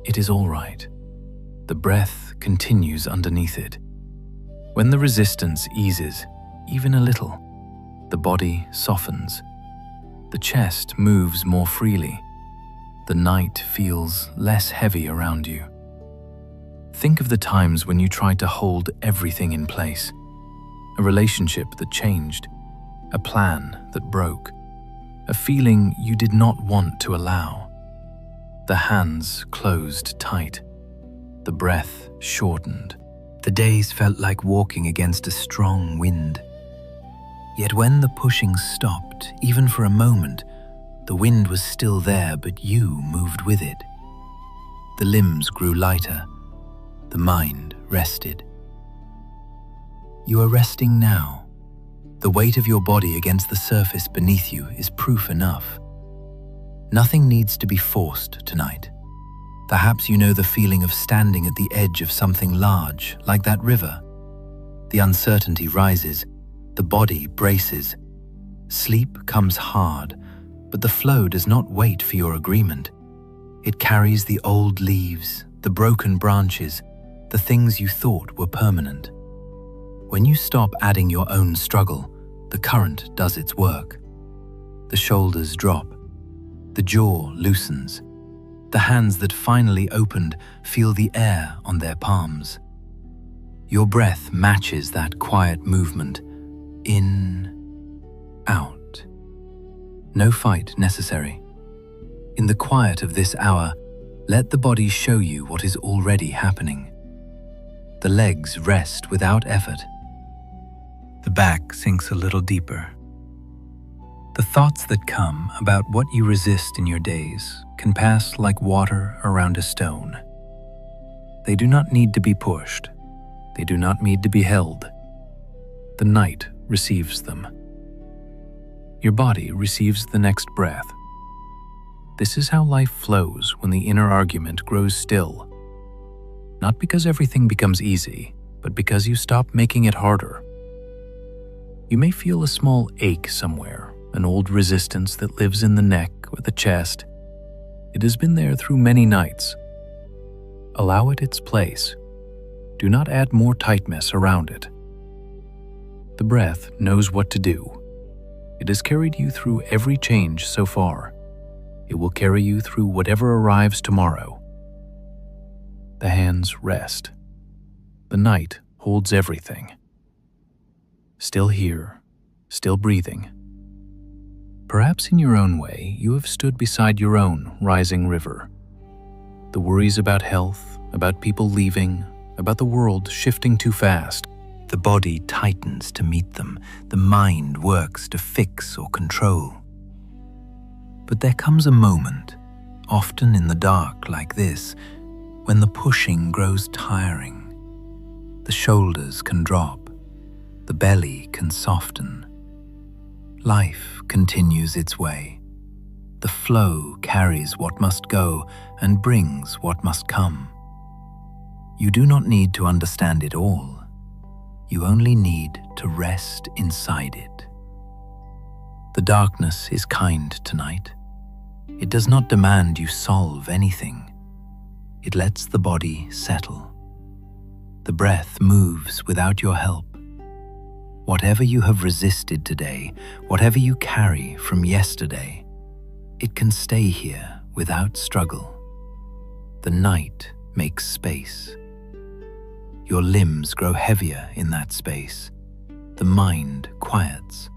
It is all right. The breath continues underneath it. When the resistance eases, even a little, the body softens. The chest moves more freely. The night feels less heavy around you. Think of the times when you tried to hold everything in place. A relationship that changed, a plan that broke, a feeling you did not want to allow. The hands closed tight. The breath shortened. The days felt like walking against a strong wind. Yet when the pushing stopped, even for a moment, the wind was still there, but you moved with it. The limbs grew lighter. The mind rested. You are resting now. The weight of your body against the surface beneath you is proof enough. Nothing needs to be forced tonight. Perhaps you know the feeling of standing at the edge of something large, like that river. The uncertainty rises. The body braces. Sleep comes hard, but the flow does not wait for your agreement. It carries the old leaves, the broken branches, the things you thought were permanent. When you stop adding your own struggle, the current does its work. The shoulders drop. The jaw loosens. The hands that finally opened feel the air on their palms. Your breath matches that quiet movement. In, out. No fight necessary. In the quiet of this hour, let the body show you what is already happening. The legs rest without effort. The back sinks a little deeper. The thoughts that come about what you resist in your days can pass like water around a stone. They do not need to be pushed. They do not need to be held. The night receives them. Your body receives the next breath. This is how life flows when the inner argument grows still. Not because everything becomes easy, but because you stop making it harder. You may feel a small ache somewhere, an old resistance that lives in the neck or the chest. It has been there through many nights. Allow it its place. Do not add more tightness around it. The breath knows what to do. It has carried you through every change so far. It will carry you through whatever arrives tomorrow. The hands rest. The night holds everything. Still here, still breathing. Perhaps in your own way, you have stood beside your own rising river. The worries about health, about people leaving, about the world shifting too fast. The body tightens to meet them. The mind works to fix or control. But there comes a moment, often in the dark like this, when the pushing grows tiring. The shoulders can drop. The belly can soften. Life continues its way. The flow carries what must go and brings what must come. You do not need to understand it all. You only need to rest inside it. The darkness is kind tonight. It does not demand you solve anything. It lets the body settle. The breath moves without your help. Whatever you have resisted today, whatever you carry from yesterday, it can stay here without struggle. The night makes space. Your limbs grow heavier in that space. The mind quiets.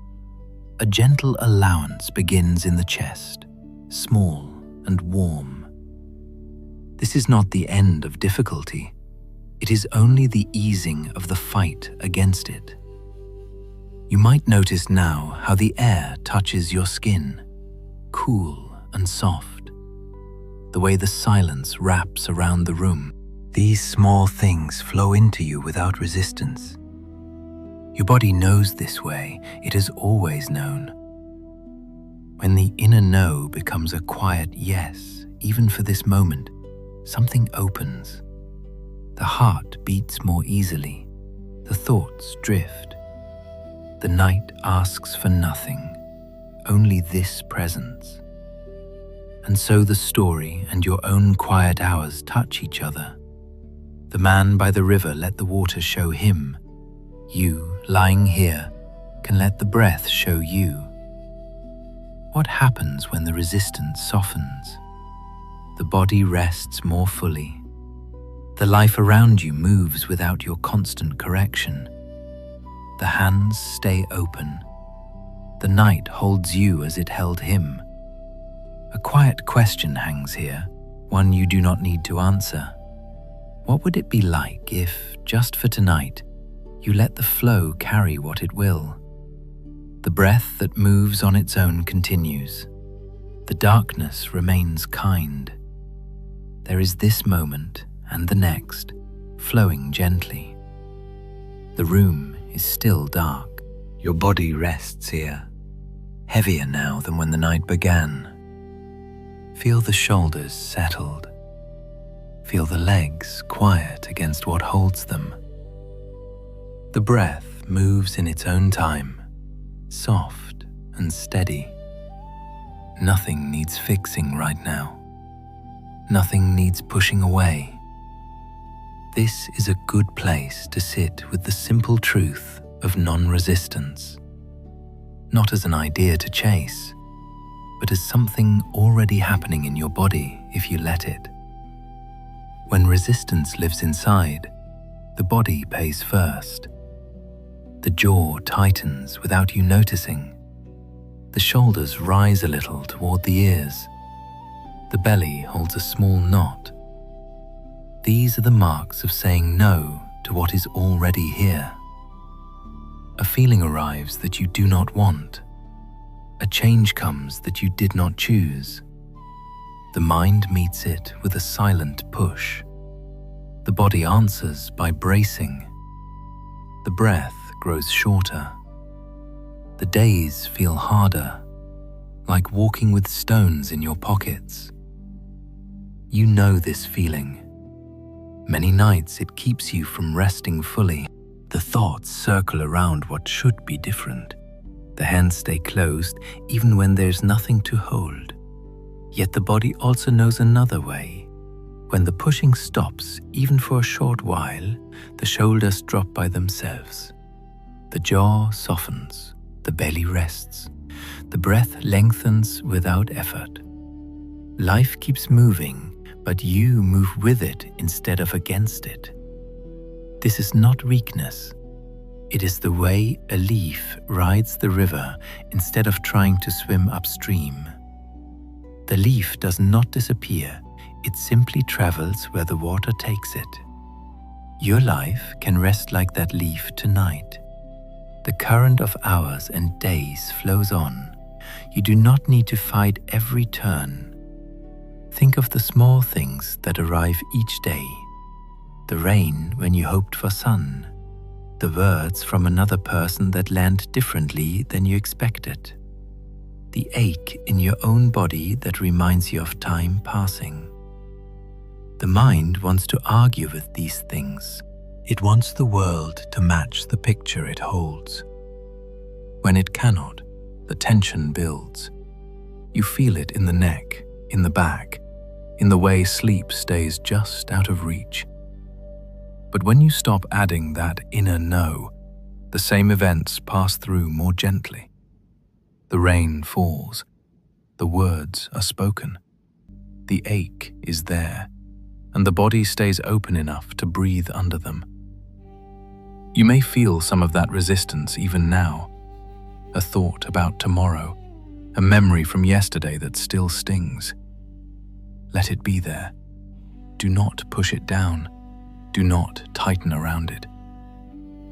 A gentle allowance begins in the chest, small and warm. This is not the end of difficulty. It is only the easing of the fight against it. You might notice now how the air touches your skin, cool and soft. The way the silence wraps around the room. These small things flow into you without resistance. Your body knows this way. It has always known. When the inner no becomes a quiet yes, even for this moment, something opens. The heart beats more easily. The thoughts drift. The night asks for nothing, only this presence. And so the story and your own quiet hours touch each other. The man by the river let the water show him. You, lying here, can let the breath show you. What happens when the resistance softens? The body rests more fully. The life around you moves without your constant correction. The hands stay open. The night holds you as it held him. A quiet question hangs here, one you do not need to answer. What would it be like if, just for tonight, you let the flow carry what it will? The breath that moves on its own continues. The darkness remains kind. There is this moment and the next, flowing gently. The room is still dark. Your body rests here, heavier now than when the night began. Feel the shoulders settled. Feel the legs quiet against what holds them. The breath moves in its own time, soft and steady. Nothing needs fixing right now. Nothing needs pushing away. This is a good place to sit with the simple truth of non-resistance, not as an idea to chase, but as something already happening in your body if you let it. When resistance lives inside, the body pays first. The jaw tightens without you noticing. The shoulders rise a little toward the ears. The belly holds a small knot. These are the marks of saying no to what is already here. A feeling arrives that you do not want. A change comes that you did not choose. The mind meets it with a silent push. The body answers by bracing. The breath grows shorter. The days feel harder, like walking with stones in your pockets. You know this feeling. Many nights it keeps you from resting fully. The thoughts circle around what should be different. The hands stay closed even when there's nothing to hold. Yet the body also knows another way. When the pushing stops, even for a short while, the shoulders drop by themselves. The jaw softens, the belly rests. The breath lengthens without effort. Life keeps moving, but you move with it instead of against it. This is not weakness. It is the way a leaf rides the river instead of trying to swim upstream. The leaf does not disappear, it simply travels where the water takes it. Your life can rest like that leaf tonight. The current of hours and days flows on. You do not need to fight every turn. Think of the small things that arrive each day. The rain when you hoped for sun. The words from another person that land differently than you expected. The ache in your own body that reminds you of time passing. The mind wants to argue with these things. It wants the world to match the picture it holds. When it cannot, the tension builds. You feel it in the neck, in the back, in the way sleep stays just out of reach. But when you stop adding that inner no, the same events pass through more gently. The rain falls. The words are spoken. The ache is there, and the body stays open enough to breathe under them. You may feel some of that resistance even now. A thought about tomorrow, a memory from yesterday that still stings. Let it be there. Do not push it down. Do not tighten around it.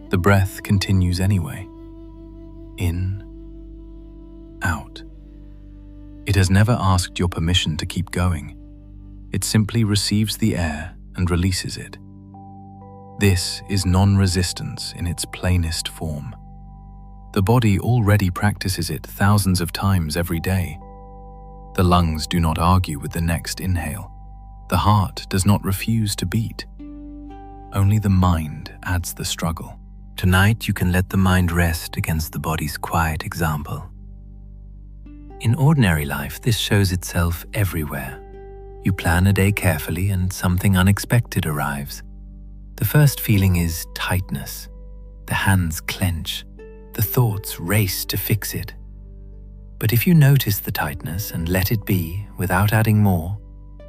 The breath continues anyway. In, out. It has never asked your permission to keep going. It simply receives the air and releases it. This is non-resistance in its plainest form. The body already practices it thousands of times every day. The lungs do not argue with the next inhale. The heart does not refuse to beat. Only the mind adds the struggle. Tonight you can let the mind rest against the body's quiet example. In ordinary life, this shows itself everywhere. You plan a day carefully and something unexpected arrives. The first feeling is tightness. The hands clench. The thoughts race to fix it. But if you notice the tightness and let it be without adding more,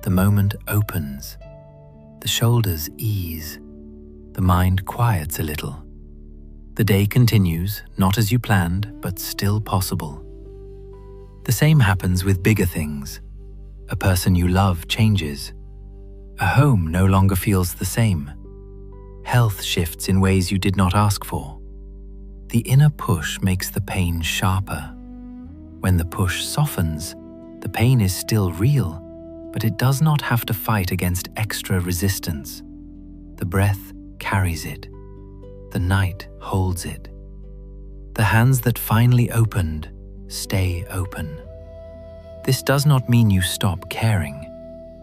the moment opens. The shoulders ease. The mind quiets a little. The day continues, not as you planned, but still possible. The same happens with bigger things. A person you love changes. A home no longer feels the same. Health shifts in ways you did not ask for. The inner push makes the pain sharper. When the push softens, the pain is still real, but it does not have to fight against extra resistance. The breath carries it. The night holds it. The hands that finally opened stay open. This does not mean you stop caring.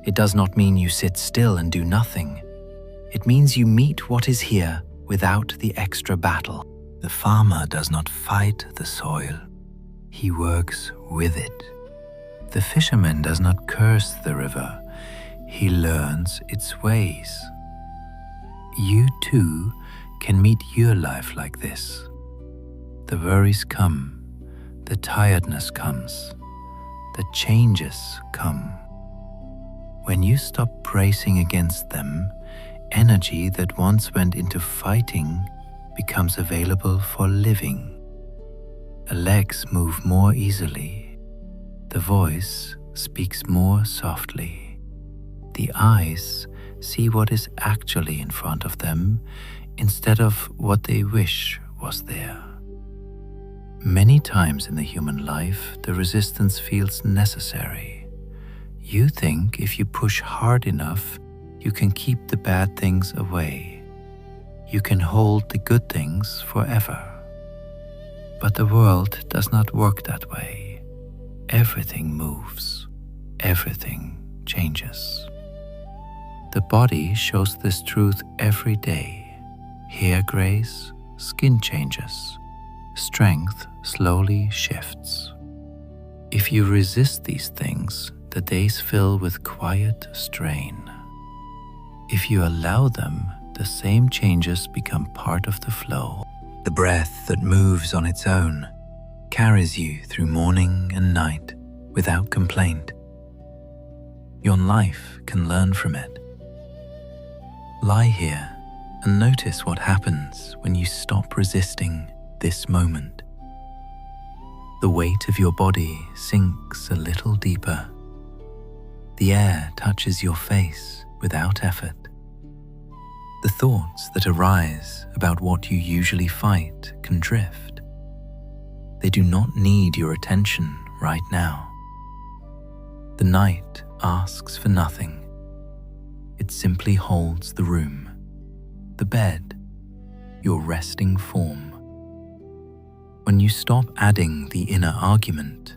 It does not mean you sit still and do nothing. It means you meet what is here without the extra battle. The farmer does not fight the soil. He works with it. The fisherman does not curse the river. He learns its ways. You too can meet your life like this. The worries come, the tiredness comes, the changes come. When you stop bracing against them, energy that once went into fighting becomes available for living. The legs move more easily. The voice speaks more softly. The eyes see what is actually in front of them instead of what they wish was there. Many times in the human life, the resistance feels necessary. You think if you push hard enough, you can keep the bad things away. You can hold the good things forever. But the world does not work that way. Everything moves. Everything changes. The body shows this truth every day. Hair grays, skin changes. Strength slowly shifts. If you resist these things, the days fill with quiet strain. If you allow them, the same changes become part of the flow. The breath that moves on its own carries you through morning and night without complaint. Your life can learn from it. Lie here and notice what happens when you stop resisting this moment. The weight of your body sinks a little deeper. The air touches your face without effort. The thoughts that arise about what you usually fight can drift. They do not need your attention right now. The night asks for nothing. It simply holds the room, the bed, your resting form. When you stop adding the inner argument,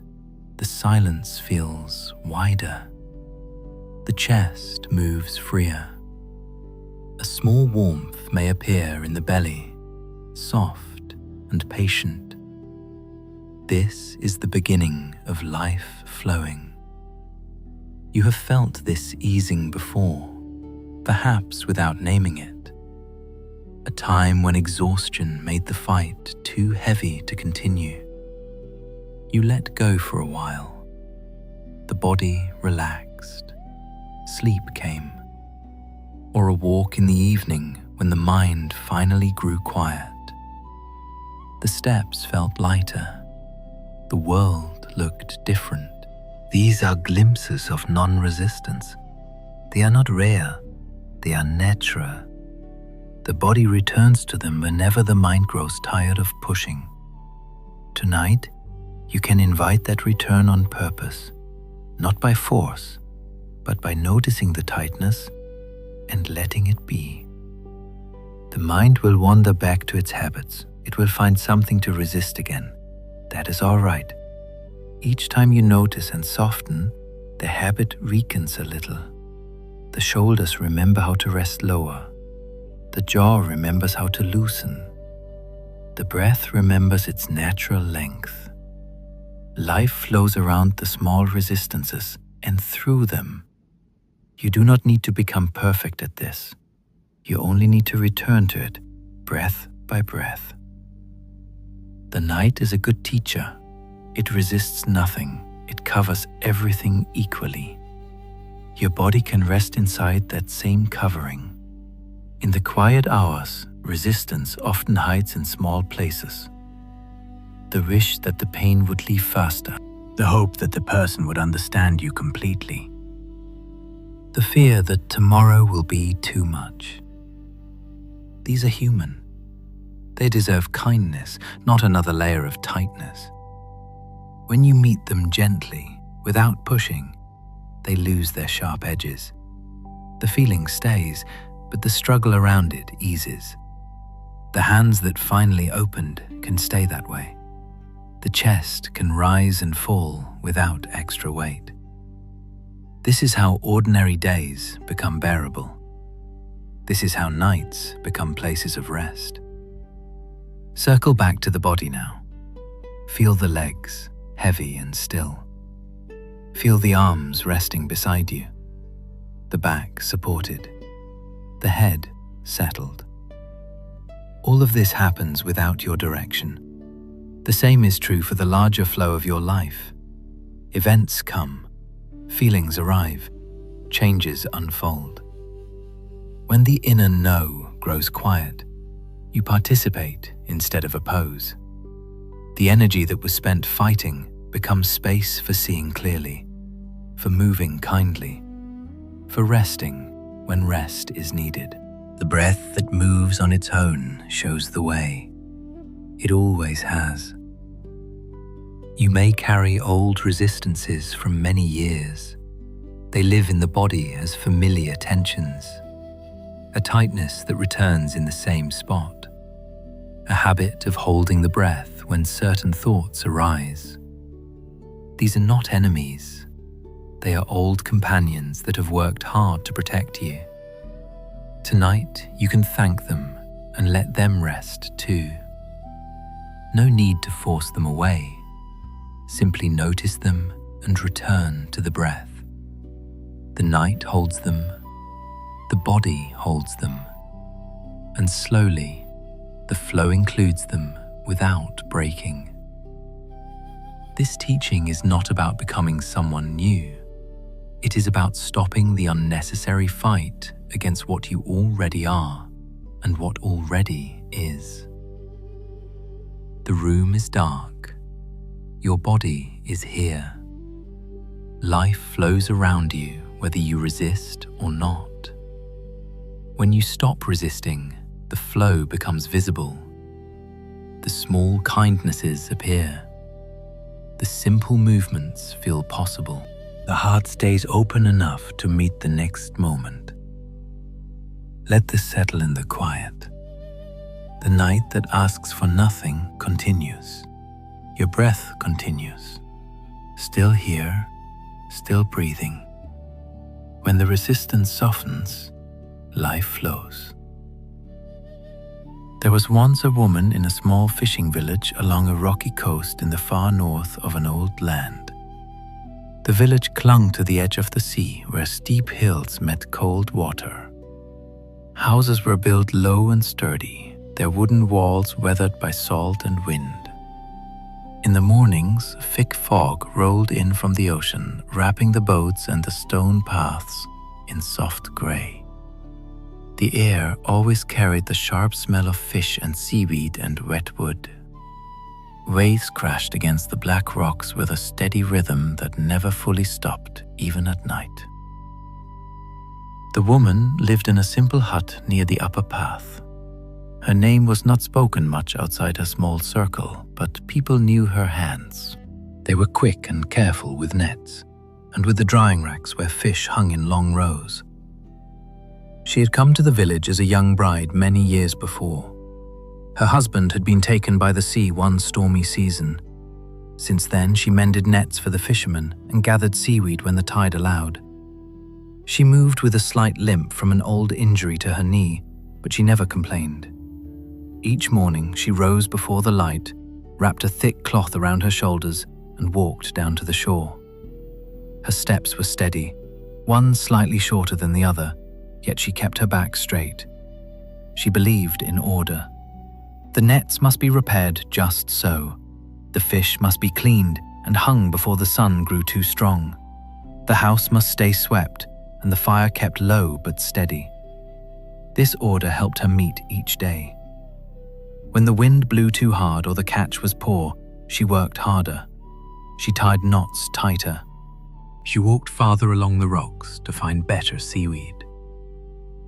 the silence feels wider. The chest moves freer. A small warmth may appear in the belly, soft and patient. This is the beginning of life flowing. You have felt this easing before, perhaps without naming it. A time when exhaustion made the fight too heavy to continue. You let go for a while. The body relaxed. Sleep came. Or a walk in the evening when the mind finally grew quiet. The steps felt lighter. The world looked different. These are glimpses of non-resistance. They are not rare. They are natural. The body returns to them whenever the mind grows tired of pushing. Tonight, you can invite that return on purpose, not by force, but by noticing the tightness and letting it be. The mind will wander back to its habits. It will find something to resist again. That is all right. Each time you notice and soften, the habit weakens a little. The shoulders remember how to rest lower. The jaw remembers how to loosen. The breath remembers its natural length. Life flows around the small resistances and through them. You do not need to become perfect at this. You only need to return to it, breath by breath. The night is a good teacher. It resists nothing. It covers everything equally. Your body can rest inside that same covering. In the quiet hours, resistance often hides in small places. The wish that the pain would leave faster. The hope that the person would understand you completely. The fear that tomorrow will be too much. These are human. They deserve kindness, not another layer of tightness. When you meet them gently, without pushing, they lose their sharp edges. The feeling stays, but the struggle around it eases. The hands that finally opened can stay that way. The chest can rise and fall without extra weight. This is how ordinary days become bearable. This is how nights become places of rest. Circle back to the body now. Feel the legs, heavy and still. Feel the arms resting beside you. The back supported. The head settled. All of this happens without your direction. The same is true for the larger flow of your life. Events come, feelings arrive, changes unfold. When the inner no grows quiet, you participate instead of oppose. The energy that was spent fighting becomes space for seeing clearly, for moving kindly, for resting when rest is needed. The breath that moves on its own shows the way. It always has. You may carry old resistances from many years. They live in the body as familiar tensions, a tightness that returns in the same spot, a habit of holding the breath when certain thoughts arise. These are not enemies. They are old companions that have worked hard to protect you. Tonight, you can thank them and let them rest too. No need to force them away. Simply notice them and return to the breath. The night holds them, the body holds them, and slowly, the flow includes them without breaking. This teaching is not about becoming someone new. It is about stopping the unnecessary fight against what you already are and what already is. The room is dark. Your body is here. Life flows around you whether you resist or not. When you stop resisting, the flow becomes visible. The small kindnesses appear. The simple movements feel possible. The heart stays open enough to meet the next moment. Let this settle in the quiet. The night that asks for nothing continues. Your breath continues. Still here, still breathing. When the resistance softens, life flows. There was once a woman in a small fishing village along a rocky coast in the far north of an old land. The village clung to the edge of the sea where steep hills met cold water. Houses were built low and sturdy, their wooden walls weathered by salt and wind. In the mornings, thick fog rolled in from the ocean, wrapping the boats and the stone paths in soft gray. The air always carried the sharp smell of fish and seaweed and wet wood. Waves crashed against the black rocks with a steady rhythm that never fully stopped, even at night. The woman lived in a simple hut near the upper path. Her name was not spoken much outside her small circle, but people knew her hands. They were quick and careful with nets, and with the drying racks where fish hung in long rows. She had come to the village as a young bride many years before. Her husband had been taken by the sea one stormy season. Since then, she mended nets for the fishermen and gathered seaweed when the tide allowed. She moved with a slight limp from an old injury to her knee, but she never complained. Each morning, she rose before the light, wrapped a thick cloth around her shoulders, and walked down to the shore. Her steps were steady, one slightly shorter than the other, yet she kept her back straight. She believed in order. The nets must be repaired just so. The fish must be cleaned and hung before the sun grew too strong. The house must stay swept and the fire kept low but steady. This order helped her meet each day. When the wind blew too hard or the catch was poor, she worked harder. She tied knots tighter. She walked farther along the rocks to find better seaweed.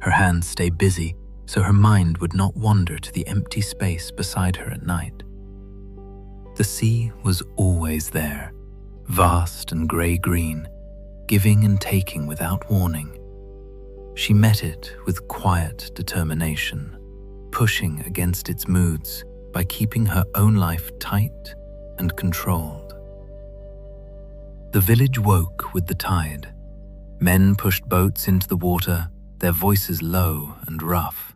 Her hands stayed busy so her mind would not wander to the empty space beside her at night. The sea was always there, vast and grey-green, giving and taking without warning. She met it with quiet determination, pushing against its moods by keeping her own life tight and controlled. The village woke with the tide. Men pushed boats into the water, their voices low and rough.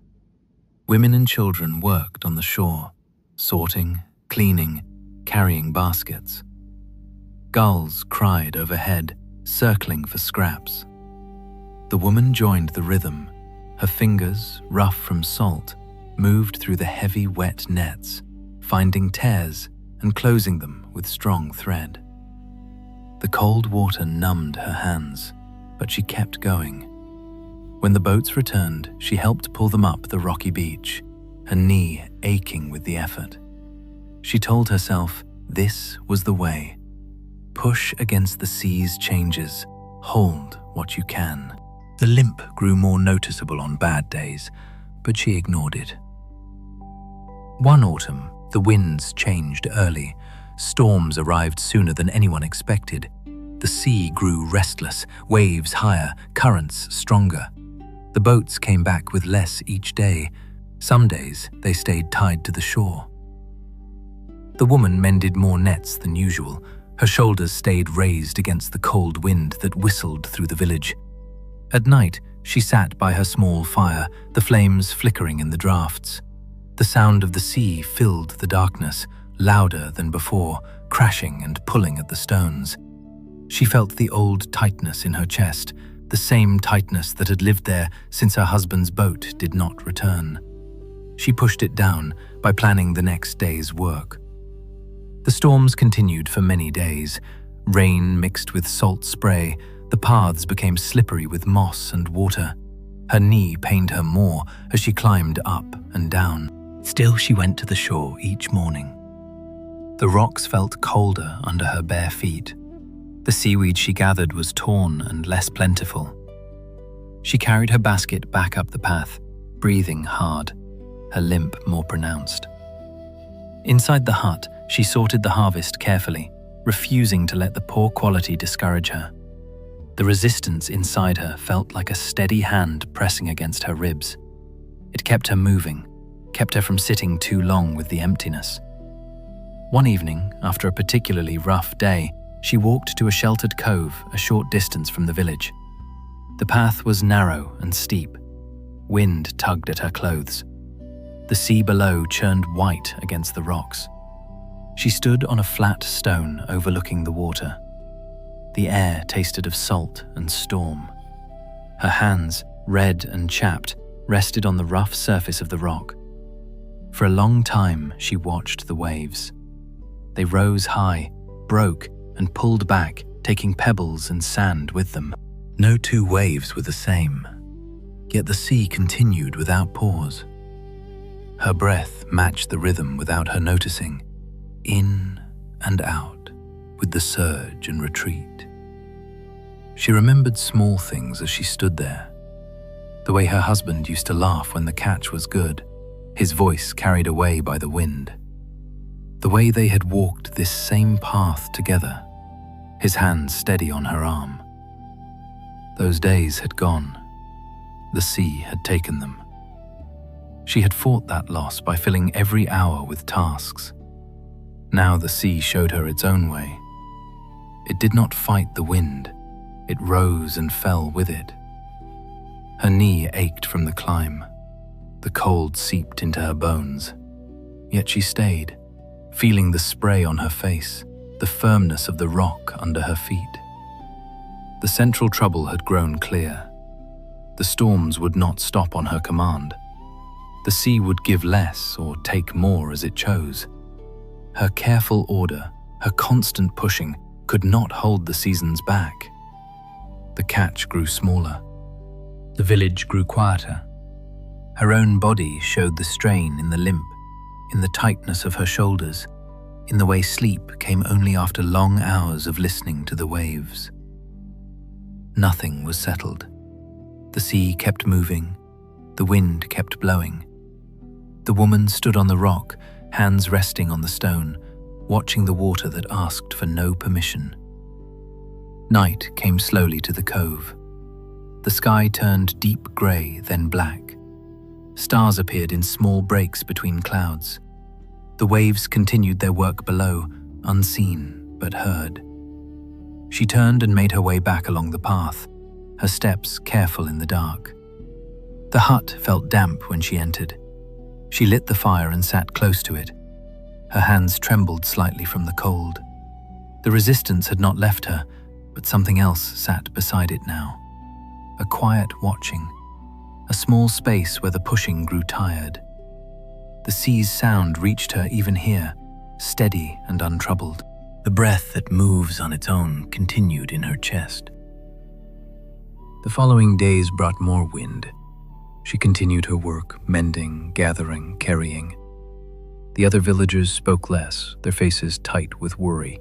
Women and children worked on the shore, sorting, cleaning, carrying baskets. Gulls cried overhead, circling for scraps. The woman joined the rhythm. Her fingers, rough from salt, moved through the heavy, wet nets, finding tears and closing them with strong thread. The cold water numbed her hands, but she kept going. When the boats returned, she helped pull them up the rocky beach, her knee aching with the effort. She told herself this was the way. Push against the sea's changes, hold what you can. The limp grew more noticeable on bad days, but she ignored it. One autumn, the winds changed early. Storms arrived sooner than anyone expected. The sea grew restless, waves higher, currents stronger. The boats came back with less each day. Some days, they stayed tied to the shore. The woman mended more nets than usual. Her shoulders stayed raised against the cold wind that whistled through the village. At night, she sat by her small fire, the flames flickering in the drafts. The sound of the sea filled the darkness, louder than before, crashing and pulling at the stones. She felt the old tightness in her chest, the same tightness that had lived there since her husband's boat did not return. She pushed it down by planning the next day's work. The storms continued for many days. Rain mixed with salt spray, the paths became slippery with moss and water. Her knee pained her more as she climbed up and down. Still, she went to the shore each morning. The rocks felt colder under her bare feet. The seaweed she gathered was torn and less plentiful. She carried her basket back up the path, breathing hard, her limp more pronounced. Inside the hut, she sorted the harvest carefully, refusing to let the poor quality discourage her. The resistance inside her felt like a steady hand pressing against her ribs. It kept her moving, kept her from sitting too long with the emptiness. One evening, after a particularly rough day, she walked to a sheltered cove a short distance from the village. The path was narrow and steep. Wind tugged at her clothes. The sea below churned white against the rocks. She stood on a flat stone overlooking the water. The air tasted of salt and storm. Her hands, red and chapped, rested on the rough surface of the rock. For a long time, she watched the waves. They rose high, broke, and pulled back, taking pebbles and sand with them. No two waves were the same, yet the sea continued without pause. Her breath matched the rhythm without her noticing, in and out, with the surge and retreat. She remembered small things as she stood there. The way her husband used to laugh when the catch was good, his voice carried away by the wind. The way they had walked this same path together, his hand steady on her arm. Those days had gone. The sea had taken them. She had fought that loss by filling every hour with tasks. Now the sea showed her its own way. It did not fight the wind. It rose and fell with it. Her knee ached from the climb. The cold seeped into her bones. Yet she stayed, feeling the spray on her face, the firmness of the rock under her feet. The central trouble had grown clear. The storms would not stop on her command. The sea would give less or take more as it chose. Her careful order, her constant pushing, could not hold the seasons back. The catch grew smaller. The village grew quieter. Her own body showed the strain in the limp, in the tightness of her shoulders, in the way sleep came only after long hours of listening to the waves. Nothing was settled. The sea kept moving. The wind kept blowing. The woman stood on the rock, hands resting on the stone, watching the water that asked for no permission. Night came slowly to the cove. The sky turned deep grey, then black. Stars appeared in small breaks between clouds. The waves continued their work below, unseen but heard. She turned and made her way back along the path, her steps careful in the dark. The hut felt damp when she entered. She lit the fire and sat close to it. Her hands trembled slightly from the cold. The resistance had not left her, but something else sat beside it now. A quiet watching, a small space where the pushing grew tired. The sea's sound reached her even here, steady and untroubled. The breath that moves on its own continued in her chest. The following days brought more wind. She continued her work, mending, gathering, carrying. The other villagers spoke less, their faces tight with worry.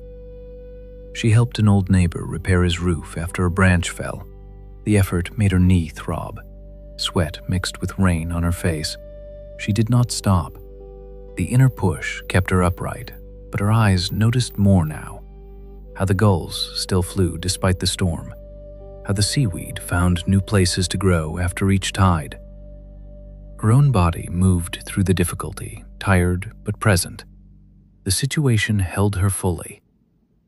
She helped an old neighbor repair his roof after a branch fell. The effort made her knee throb. Sweat mixed with rain on her face. She did not stop. The inner push kept her upright, but her eyes noticed more now. How the gulls still flew despite the storm. How the seaweed found new places to grow after each tide. Her own body moved through the difficulty, tired but present. The situation held her fully.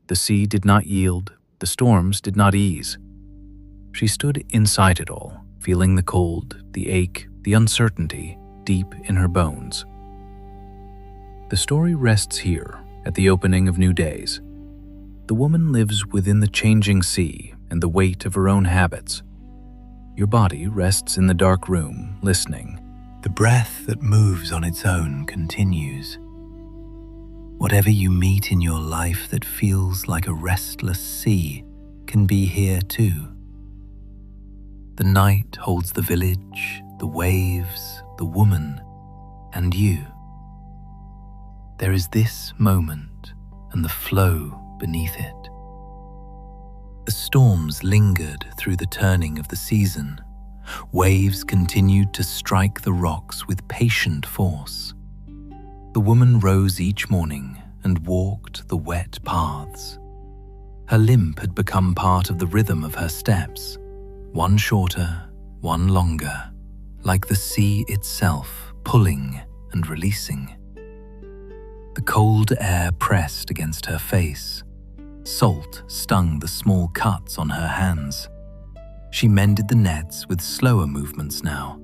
The sea did not yield, the storms did not ease. She stood inside it all, feeling the cold, the ache, the uncertainty deep in her bones. The story rests here, at the opening of new days. The woman lives within the changing sea and the weight of her own habits. Your body rests in the dark room, listening. The breath that moves on its own continues. Whatever you meet in your life that feels like a restless sea can be here too. The night holds the village, the waves, the woman, and you. There is this moment and the flow beneath it. The storms lingered through the turning of the season, Waves continued to strike the rocks with patient force. The woman rose each morning and walked the wet paths. Her limp had become part of the rhythm of her steps, one shorter, one longer, like the sea itself, pulling and releasing. The cold air pressed against her face. Salt stung the small cuts on her hands. She mended the nets with slower movements now,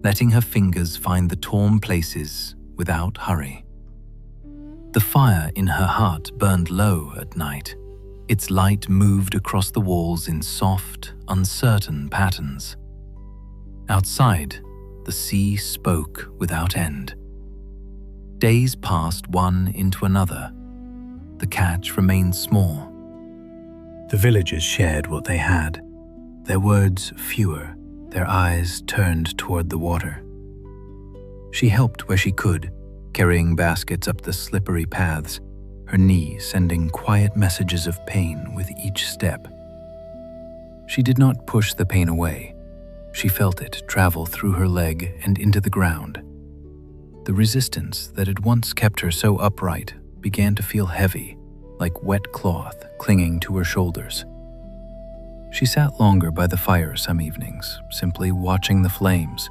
letting her fingers find the torn places without hurry. The fire in her heart burned low at night. Its light moved across the walls in soft, uncertain patterns. Outside, the sea spoke without end. Days passed one into another. The catch remained small. The villagers shared what they had, their words fewer, their eyes turned toward the water. She helped where she could, carrying baskets up the slippery paths, her knee sending quiet messages of pain with each step. She did not push the pain away. She felt it travel through her leg and into the ground. The resistance that had once kept her so upright began to feel heavy, like wet cloth clinging to her shoulders. She sat longer by the fire some evenings, simply watching the flames.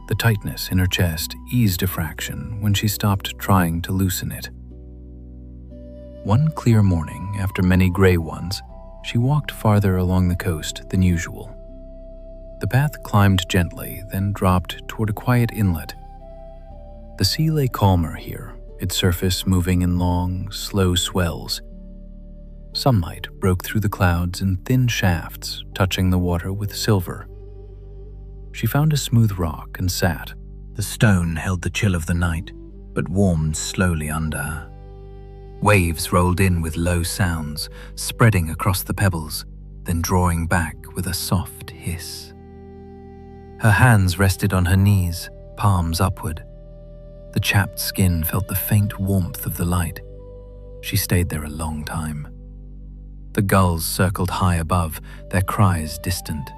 The tightness in her chest eased a fraction when she stopped trying to loosen it. One clear morning, after many gray ones, she walked farther along the coast than usual. The path climbed gently, then dropped toward a quiet inlet. The sea lay calmer here, its surface moving in long, slow swells. Sunlight broke through the clouds in thin shafts, touching the water with silver. She found a smooth rock and sat. The stone held the chill of the night, but warmed slowly under her. Waves rolled in with low sounds, spreading across the pebbles, then drawing back with a soft hiss. Her hands rested on her knees, palms upward. The chapped skin felt the faint warmth of the light. She stayed there a long time. The gulls circled high above, their cries distant.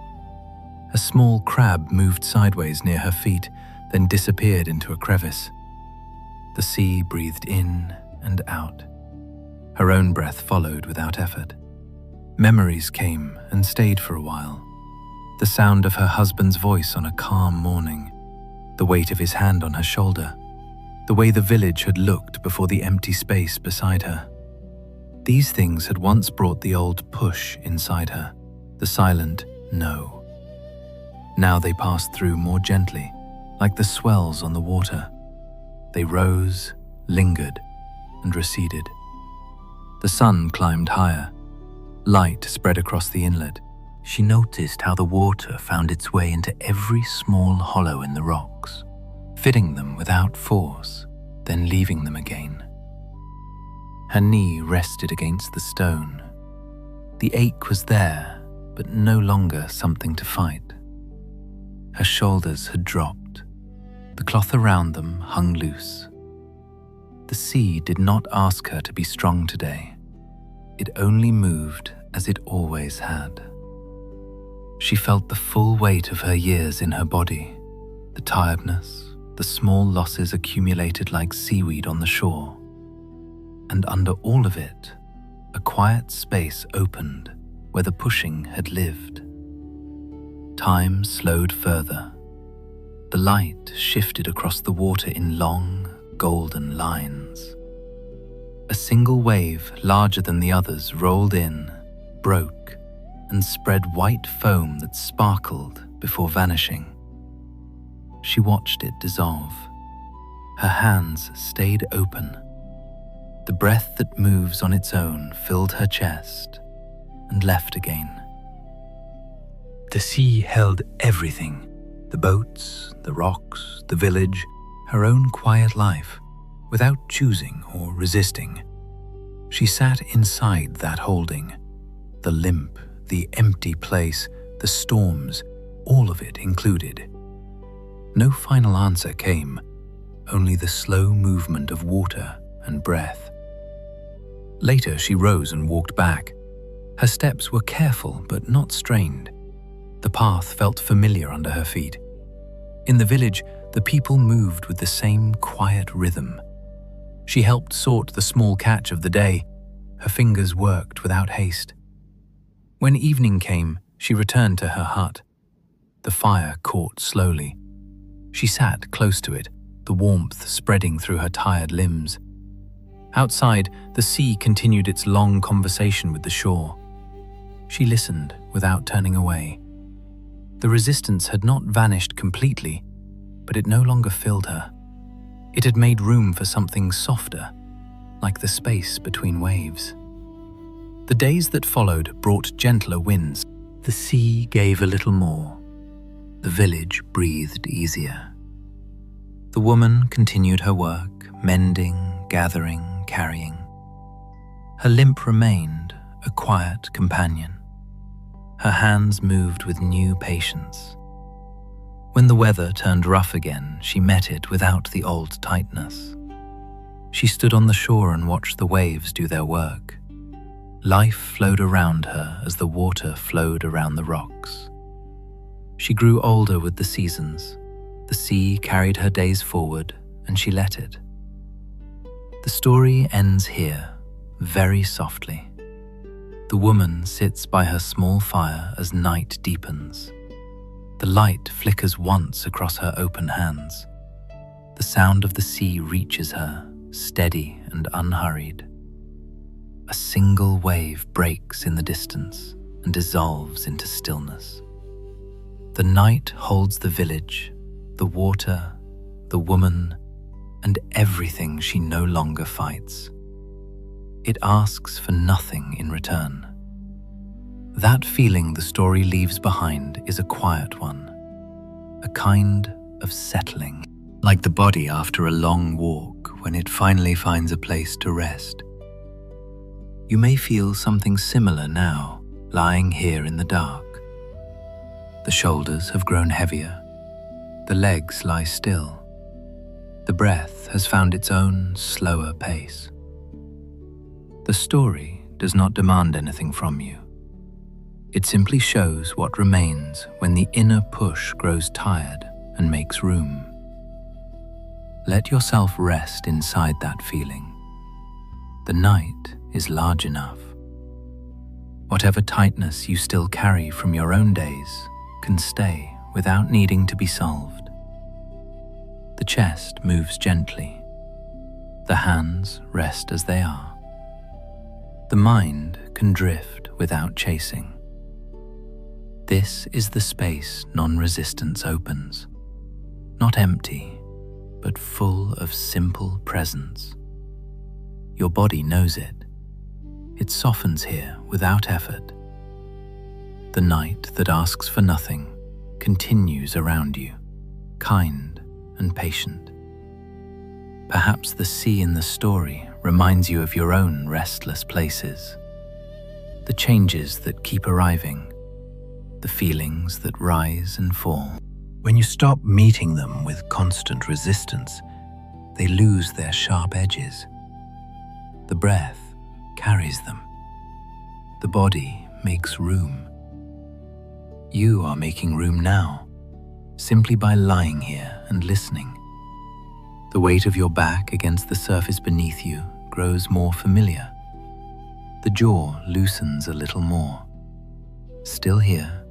A small crab moved sideways near her feet, then disappeared into a crevice. The sea breathed in and out. Her own breath followed without effort. Memories came and stayed for a while. The sound of her husband's voice on a calm morning, the weight of his hand on her shoulder, the way the village had looked before the empty space beside her. These things had once brought the old push inside her, the silent no. Now they passed through more gently, like the swells on the water. They rose, lingered, and receded. The sun climbed higher. Light spread across the inlet. She noticed how the water found its way into every small hollow in the rocks, fitting them without force, then leaving them again. Her knee rested against the stone. The ache was there, but no longer something to fight. Her shoulders had dropped. The cloth around them hung loose. The sea did not ask her to be strong today. It only moved as it always had. She felt the full weight of her years in her body, the tiredness, the small losses accumulated like seaweed on the shore. And under all of it, a quiet space opened where the pushing had lived. Time slowed further. The light shifted across the water in long, golden lines. A single wave, larger than the others, rolled in, broke, and spread white foam that sparkled before vanishing. She watched it dissolve. Her hands stayed open. The breath that moves on its own filled her chest and left again. The sea held everything, the boats, the rocks, the village, her own quiet life, without choosing or resisting. She sat inside that holding, the limp, the empty place, the storms, all of it included. No final answer came, only the slow movement of water and breath. Later she rose and walked back. Her steps were careful but not strained. The path felt familiar under her feet. In the village, the people moved with the same quiet rhythm. She helped sort the small catch of the day. Her fingers worked without haste. When evening came, she returned to her hut. The fire caught slowly. She sat close to it, the warmth spreading through her tired limbs. Outside, the sea continued its long conversation with the shore. She listened without turning away. The resistance had not vanished completely, but it no longer filled her. It had made room for something softer, like the space between waves. The days that followed brought gentler winds. The sea gave a little more. The village breathed easier. The woman continued her work, mending, gathering, carrying. Her limp remained a quiet companion. Her hands moved with new patience. When the weather turned rough again, she met it without the old tightness. She stood on the shore and watched the waves do their work. Life flowed around her as the water flowed around the rocks. She grew older with the seasons. The sea carried her days forward, and she let it. The story ends here, very softly. The woman sits by her small fire as night deepens. The light flickers once across her open hands. The sound of the sea reaches her, steady and unhurried. A single wave breaks in the distance and dissolves into stillness. The night holds the village, the water, the woman, and everything she no longer fights. It asks for nothing in return. That feeling the story leaves behind is a quiet one, a kind of settling, like the body after a long walk when it finally finds a place to rest. You may feel something similar now, lying here in the dark. The shoulders have grown heavier, the legs lie still. The breath has found its own slower pace. The story does not demand anything from you. It simply shows what remains when the inner push grows tired and makes room. Let yourself rest inside that feeling. The night is large enough. Whatever tightness you still carry from your own days can stay without needing to be solved. The chest moves gently. The hands rest as they are. The mind can drift without chasing. This is the space non-resistance opens, not empty, but full of simple presence. Your body knows it. It softens here without effort. The night that asks for nothing continues around you, kind and patient. Perhaps the sea in the story reminds you of your own restless places, the changes that keep arriving, the feelings that rise and fall. When you stop meeting them with constant resistance, they lose their sharp edges. The breath carries them. The body makes room. You are making room now, simply by lying here and listening. The weight of your back against the surface beneath you grows more familiar. The jaw loosens a little more. Still here,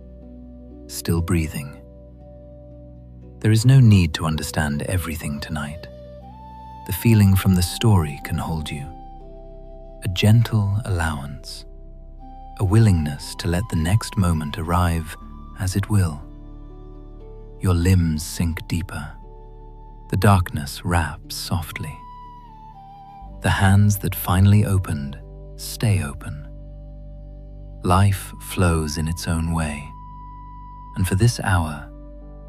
still breathing. There is no need to understand everything tonight. The feeling from the story can hold you. A gentle allowance, a willingness to let the next moment arrive as it will. Your limbs sink deeper. The darkness wraps softly. The hands that finally opened stay open. Life flows in its own way, and for this hour,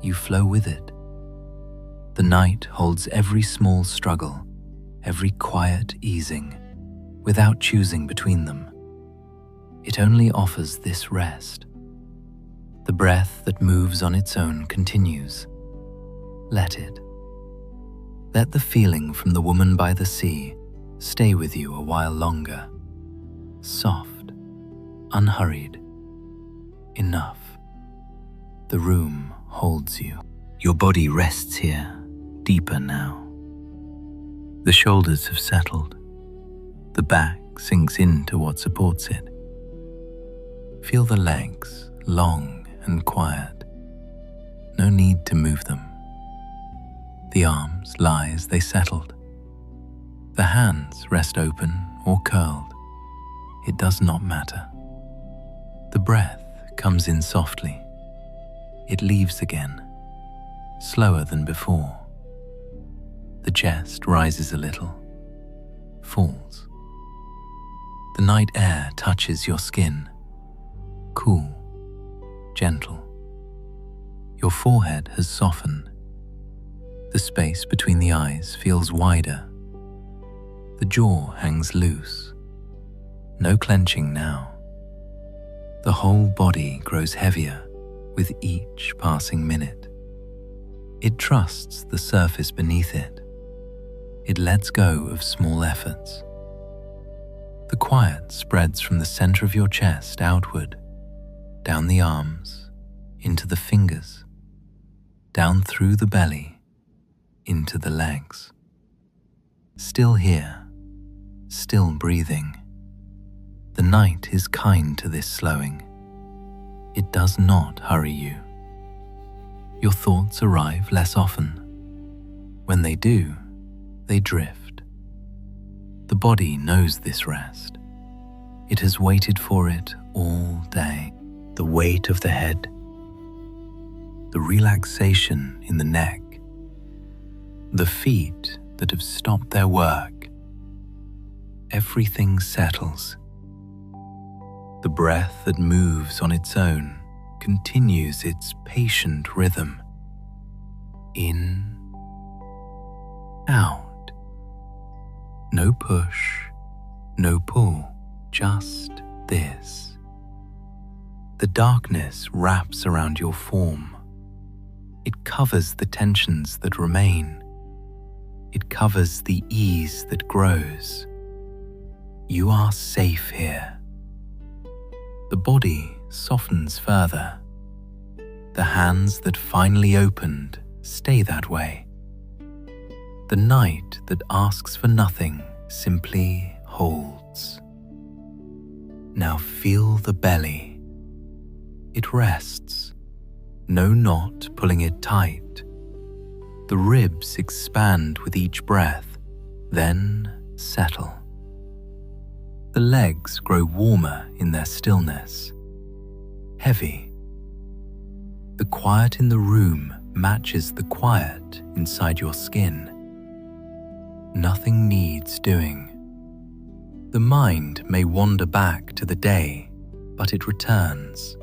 you flow with it. The night holds every small struggle, every quiet easing, without choosing between them. It only offers this rest. The breath that moves on its own continues. Let it. Let the feeling from the woman by the sea stay with you a while longer. Soft, unhurried, enough. The room holds you. Your body rests here, deeper now. The shoulders have settled. The back sinks into what supports it. Feel the legs, long and quiet. No need to move them. The arms lie as they settled. The hands rest open or curled. It does not matter. The breath comes in softly. It leaves again, slower than before. The chest rises a little, falls. The night air touches your skin, cool, gentle. Your forehead has softened. The space between the eyes feels wider. The jaw hangs loose. No clenching now. The whole body grows heavier with each passing minute. It trusts the surface beneath it. It lets go of small efforts. The quiet spreads from the center of your chest outward, down the arms, into the fingers, down through the belly, into the legs. Still here, still breathing. The night is kind to this slowing. It does not hurry you. Your thoughts arrive less often. When they do, they drift. The body knows this rest. It has waited for it all day. The weight of the head, the relaxation in the neck, the feet that have stopped their work. Everything settles. The breath that moves on its own continues its patient rhythm. In, out. No push, no pull, just this. The darkness wraps around your form. It covers the tensions that remain. It covers the ease that grows. You are safe here. The body softens further. The hands that finally opened stay that way. The night that asks for nothing simply holds. Now feel the belly. It rests, no knot pulling it tight. The ribs expand with each breath, then settle. The legs grow warmer in their stillness, heavy. The quiet in the room matches the quiet inside your skin. Nothing needs doing. The mind may wander back to the day, but it returns.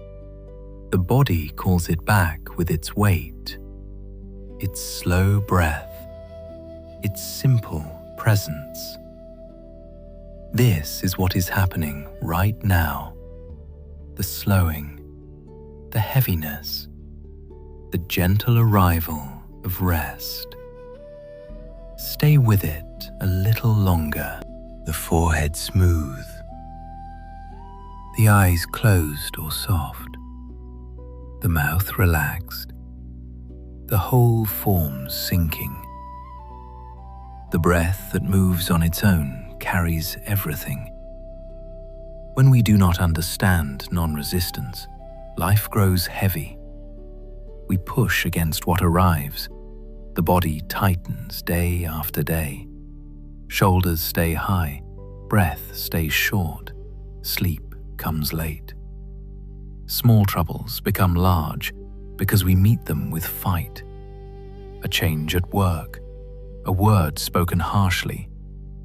The body calls it back with its weight, its slow breath, its simple presence. This is what is happening right now. The slowing, the heaviness, the gentle arrival of rest. Stay with it a little longer. The forehead smooth, the eyes closed or soft, the mouth relaxed, the whole form sinking. The breath that moves on its own carries everything. When we do not understand non-resistance, life grows heavy. We push against what arrives. The body tightens day after day. Shoulders stay high, breath stays short, sleep comes late. Small troubles become large because we meet them with fight. A change at work, a word spoken harshly,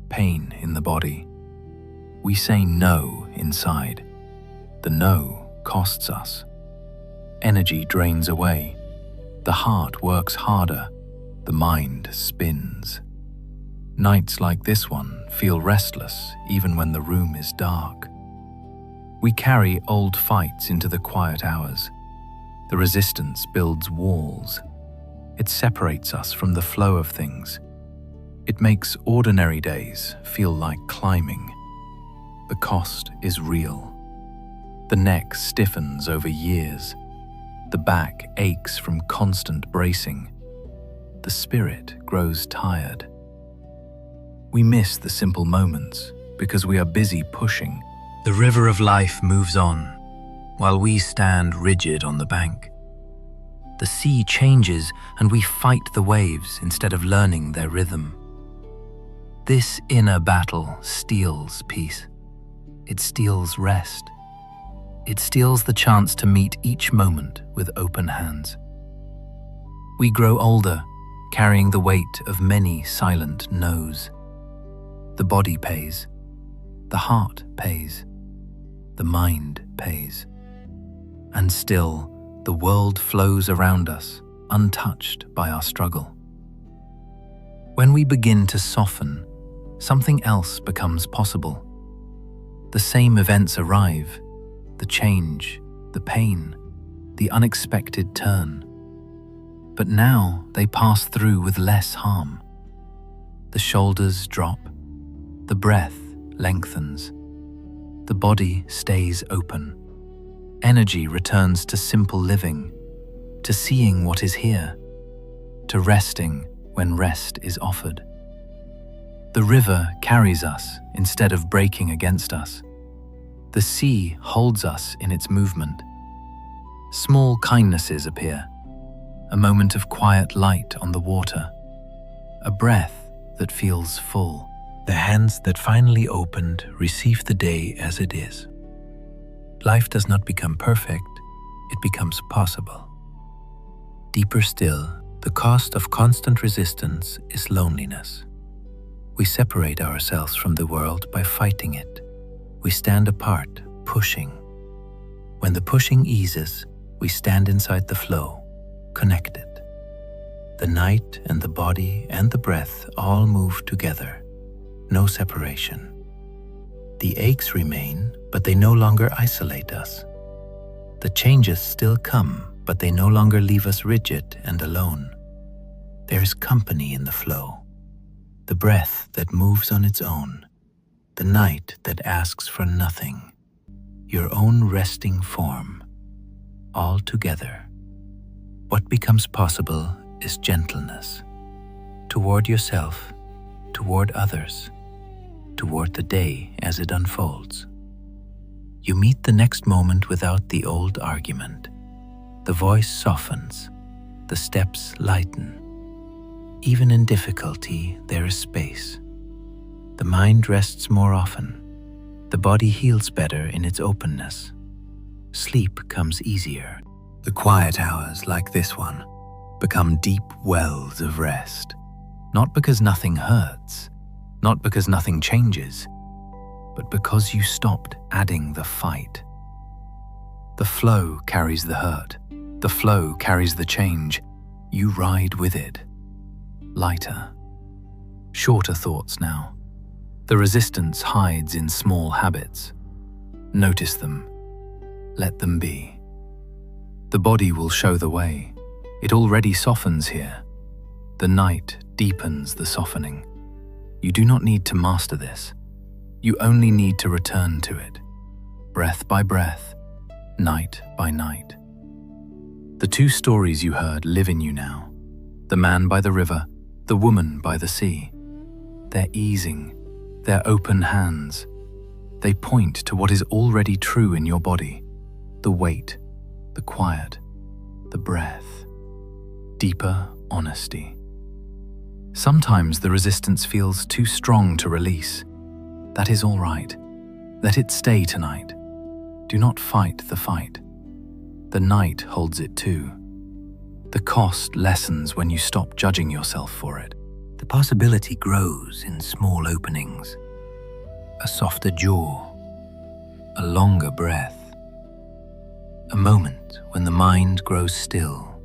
pain in the body. We say no inside. The no costs us. Energy drains away. The heart works harder. The mind spins. Nights like this one feel restless even when the room is dark. We carry old fights into the quiet hours. The resistance builds walls. It separates us from the flow of things. It makes ordinary days feel like climbing. The cost is real. The neck stiffens over years. The back aches from constant bracing. The spirit grows tired. We miss the simple moments because we are busy pushing. The river of life moves on, while we stand rigid on the bank. The sea changes and we fight the waves instead of learning their rhythm. This inner battle steals peace. It steals rest. It steals the chance to meet each moment with open hands. We grow older, carrying the weight of many silent no's. The body pays. The heart pays. The mind pays. And still, the world flows around us, untouched by our struggle. When we begin to soften, something else becomes possible. The same events arrive, the change, the pain, the unexpected turn. But now they pass through with less harm. The shoulders drop, the breath lengthens, the body stays open. Energy returns to simple living, to seeing what is here, to resting when rest is offered. The river carries us instead of breaking against us. The sea holds us in its movement. Small kindnesses appear, a moment of quiet light on the water, a breath that feels full. The hands that finally opened receive the day as it is. Life does not become perfect, it becomes possible. Deeper still, the cost of constant resistance is loneliness. We separate ourselves from the world by fighting it. We stand apart, pushing. When the pushing eases, we stand inside the flow, connected. The night and the body and the breath all move together, no separation. The aches remain, but they no longer isolate us. The changes still come, but they no longer leave us rigid and alone. There is company in the flow. The breath that moves on its own, the night that asks for nothing, your own resting form, all together. What becomes possible is gentleness, toward yourself, toward others, toward the day as it unfolds. You meet the next moment without the old argument. The voice softens, the steps lighten. Even in difficulty, there is space. The mind rests more often. The body heals better in its openness. Sleep comes easier. The quiet hours like this one become deep wells of rest. Not because nothing hurts, not because nothing changes, but because you stopped adding the fight. The flow carries the hurt. The flow carries the change. You ride with it. Lighter. Shorter thoughts now. The resistance hides in small habits. Notice them. Let them be. The body will show the way. It already softens here. The night deepens the softening. You do not need to master this. You only need to return to it, breath by breath, night by night. The two stories you heard live in you now. The man by the river, the woman by the sea. They're easing, they're open hands. They point to what is already true in your body. The weight, the quiet, the breath. Deeper honesty. Sometimes the resistance feels too strong to release. That is all right. Let it stay tonight. Do not fight the fight. The night holds it too. The cost lessens when you stop judging yourself for it. The possibility grows in small openings. A softer jaw, a longer breath. A moment when the mind grows still.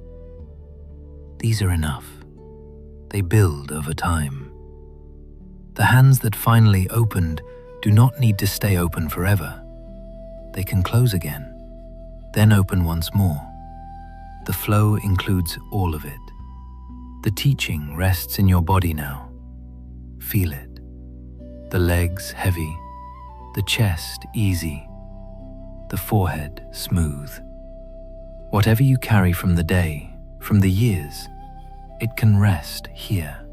These are enough. They build over time. The hands that finally opened do not need to stay open forever. They can close again, then open once more. The flow includes all of it. The teaching rests in your body now. Feel it. The legs heavy, the chest easy, the forehead smooth. Whatever you carry from the day, from the years, it can rest here.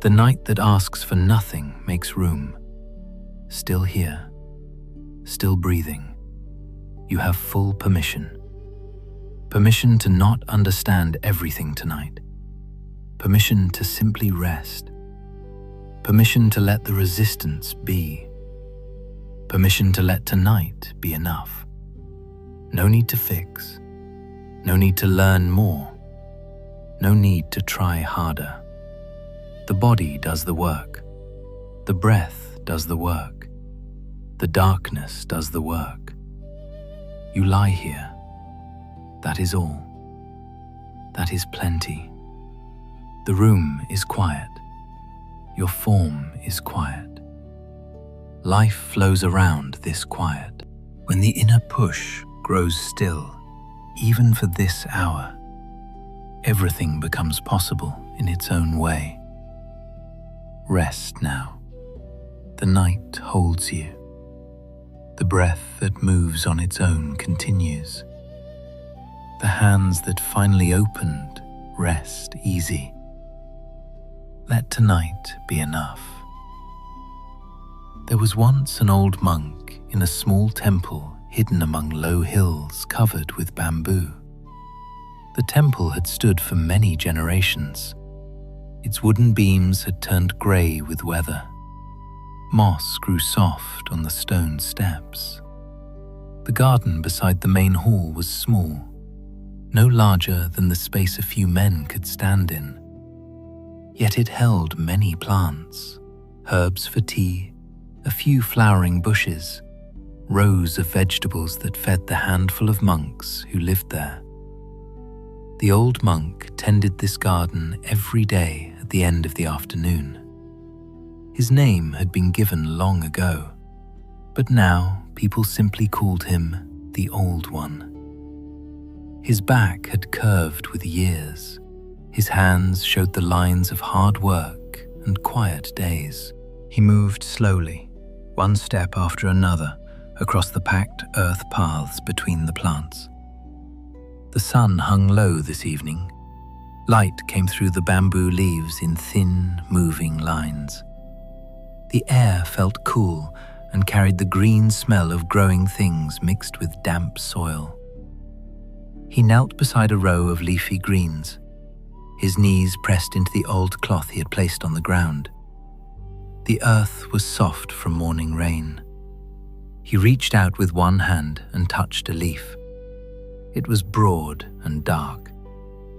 The night that asks for nothing makes room. Still here, still breathing. You have full permission. Permission to not understand everything tonight. Permission to simply rest. Permission to let the resistance be. Permission to let tonight be enough. No need to fix. No need to learn more. No need to try harder. The body does the work. The breath does the work. The darkness does the work. You lie here. That is all. That is plenty. The room is quiet. Your form is quiet. Life flows around this quiet. When the inner push grows still, even for this hour, everything becomes possible in its own way. Rest now. The night holds you. The breath that moves on its own continues. The hands that finally opened rest easy. Let tonight be enough. There was once an old monk in a small temple hidden among low hills covered with bamboo. The temple had stood for many generations. Its wooden beams had turned grey with weather. Moss grew soft on the stone steps. The garden beside the main hall was small, no larger than the space a few men could stand in. Yet it held many plants, herbs for tea, a few flowering bushes, rows of vegetables that fed the handful of monks who lived there. The old monk tended this garden every day at the end of the afternoon. His name had been given long ago, but now people simply called him the Old One. His back had curved with years. His hands showed the lines of hard work and quiet days. He moved slowly, one step after another, across the packed earth paths between the plants. The sun hung low this evening. Light came through the bamboo leaves in thin, moving lines. The air felt cool and carried the green smell of growing things mixed with damp soil. He knelt beside a row of leafy greens, his knees pressed into the old cloth he had placed on the ground. The earth was soft from morning rain. He reached out with one hand and touched a leaf. It was broad and dark.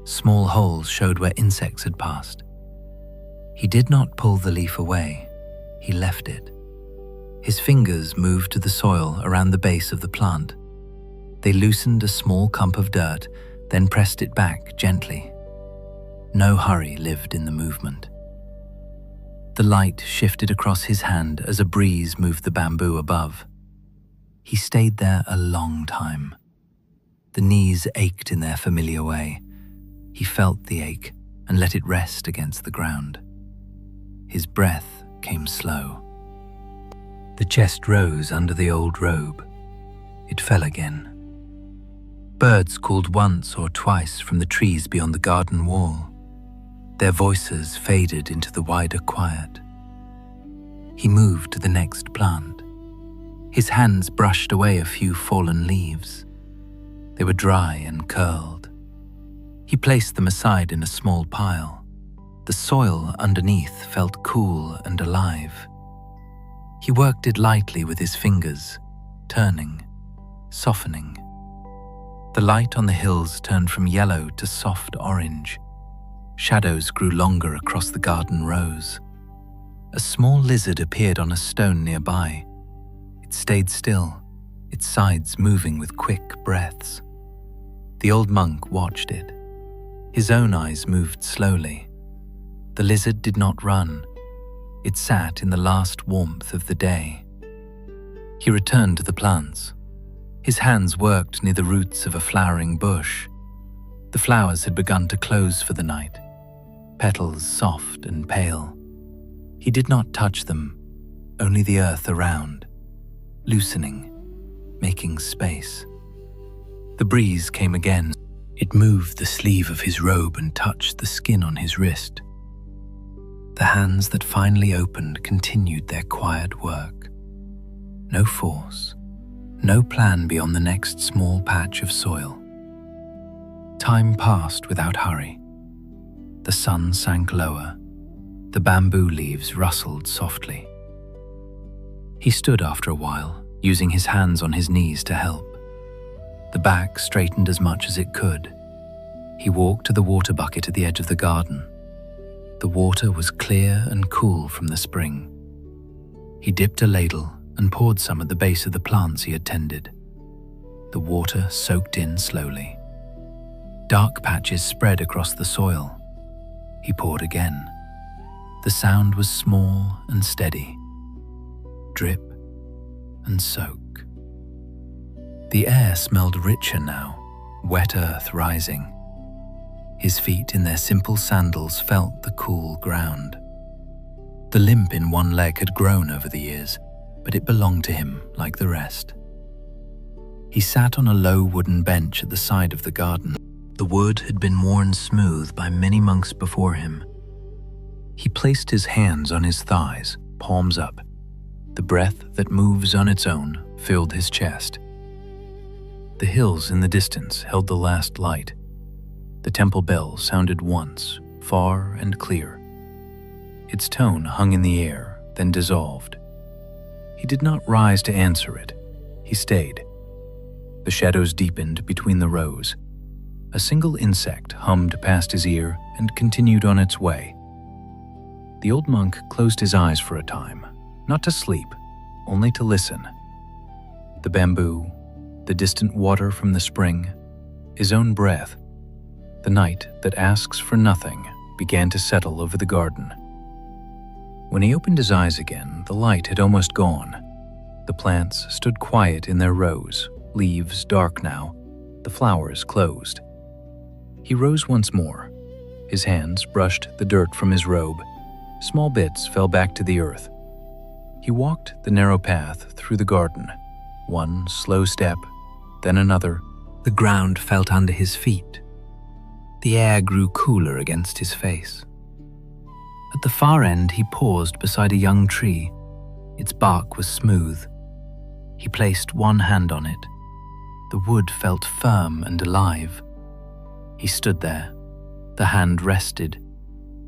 Small holes showed where insects had passed. He did not pull the leaf away. He left it. His fingers moved to the soil around the base of the plant. They loosened a small clump of dirt, then pressed it back gently. No hurry lived in the movement. The light shifted across his hand as a breeze moved the bamboo above. He stayed there a long time. The knees ached in their familiar way. He felt the ache and let it rest against the ground. His breath came slow. The chest rose under the old robe. It fell again. Birds called once or twice from the trees beyond the garden wall. Their voices faded into the wider quiet. He moved to the next plant. His hands brushed away a few fallen leaves. They were dry and curled. He placed them aside in a small pile. The soil underneath felt cool and alive. He worked it lightly with his fingers, turning, softening. The light on the hills turned from yellow to soft orange. Shadows grew longer across the garden rows. A small lizard appeared on a stone nearby. It stayed still, its sides moving with quick breaths. The old monk watched it. His own eyes moved slowly. The lizard did not run. It sat in the last warmth of the day. He returned to the plants. His hands worked near the roots of a flowering bush. The flowers had begun to close for the night, petals soft and pale. He did not touch them, only the earth around, loosening, making space. The breeze came again. It moved the sleeve of his robe and touched the skin on his wrist. The hands that finally opened continued their quiet work. No force, no plan beyond the next small patch of soil. Time passed without hurry. The sun sank lower. The bamboo leaves rustled softly. He stood after a while, using his hands on his knees to help. The back straightened as much as it could. He walked to the water bucket at the edge of the garden. The water was clear and cool from the spring. He dipped a ladle and poured some at the base of the plants he had tended. The water soaked in slowly. Dark patches spread across the soil. He poured again. The sound was small and steady. Drip and soak. The air smelled richer now, wet earth rising. His feet in their simple sandals felt the cool ground. The limp in one leg had grown over the years, but it belonged to him like the rest. He sat on a low wooden bench at the side of the garden. The wood had been worn smooth by many monks before him. He placed his hands on his thighs, palms up. The breath that moves on its own filled his chest. The hills in the distance held the last light. The temple bell sounded once, far and clear. Its tone hung in the air, then dissolved. He did not rise to answer it. He stayed. The shadows deepened between the rows. A single insect hummed past his ear and continued on its way. The old monk closed his eyes for a time, not to sleep, only to listen. The bamboo, the distant water from the spring, his own breath, the night that asks for nothing began to settle over the garden. When he opened his eyes again, the light had almost gone. The plants stood quiet in their rows, leaves dark now, the flowers closed. He rose once more. His hands brushed the dirt from his robe. Small bits fell back to the earth. He walked the narrow path through the garden, one slow step, then another. The ground felt under his feet. The air grew cooler against his face. At the far end, he paused beside a young tree. Its bark was smooth. He placed one hand on it. The wood felt firm and alive. He stood there. The hand rested.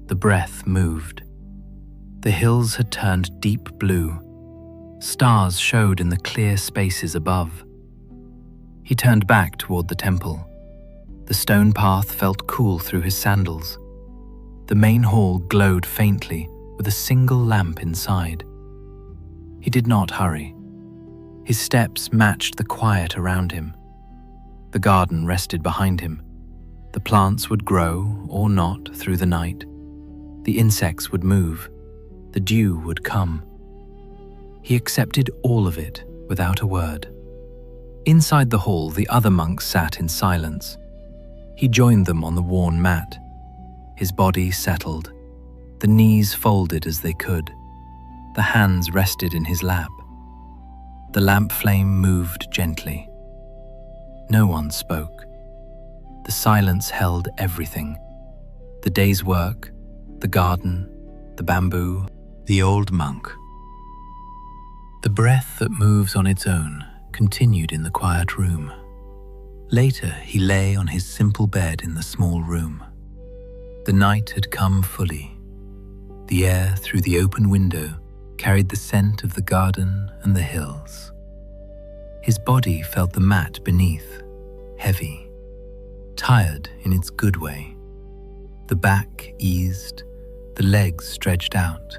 The breath moved. The hills had turned deep blue. Stars showed in the clear spaces above. He turned back toward the temple. The stone path felt cool through his sandals. The main hall glowed faintly with a single lamp inside. He did not hurry. His steps matched the quiet around him. The garden rested behind him. The plants would grow or not through the night. The insects would move. The dew would come. He accepted all of it without a word. Inside the hall, the other monks sat in silence. He joined them on the worn mat. His body settled. The knees folded as they could. The hands rested in his lap. The lamp flame moved gently. No one spoke. The silence held everything. The day's work, the garden, the bamboo, the old monk. The breath that moves on its own continued in the quiet room. Later, he lay on his simple bed in the small room. The night had come fully. The air through the open window carried the scent of the garden and the hills. His body felt the mat beneath, heavy, tired in its good way. The back eased, the legs stretched out.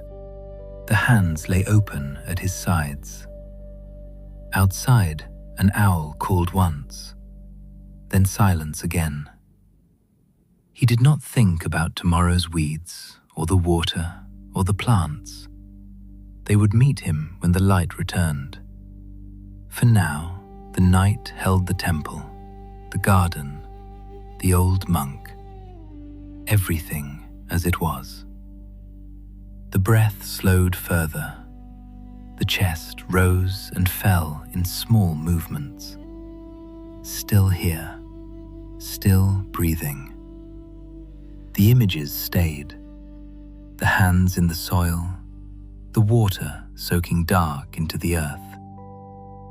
The hands lay open at his sides. Outside, an owl called once, then silence again. He did not think about tomorrow's weeds, or the water, or the plants. They would meet him when the light returned. For now, the night held the temple, the garden, the old monk, everything as it was. The breath slowed further. The chest rose and fell in small movements. still here, still breathing. The images stayed, the hands in the soil, the water soaking dark into the earth,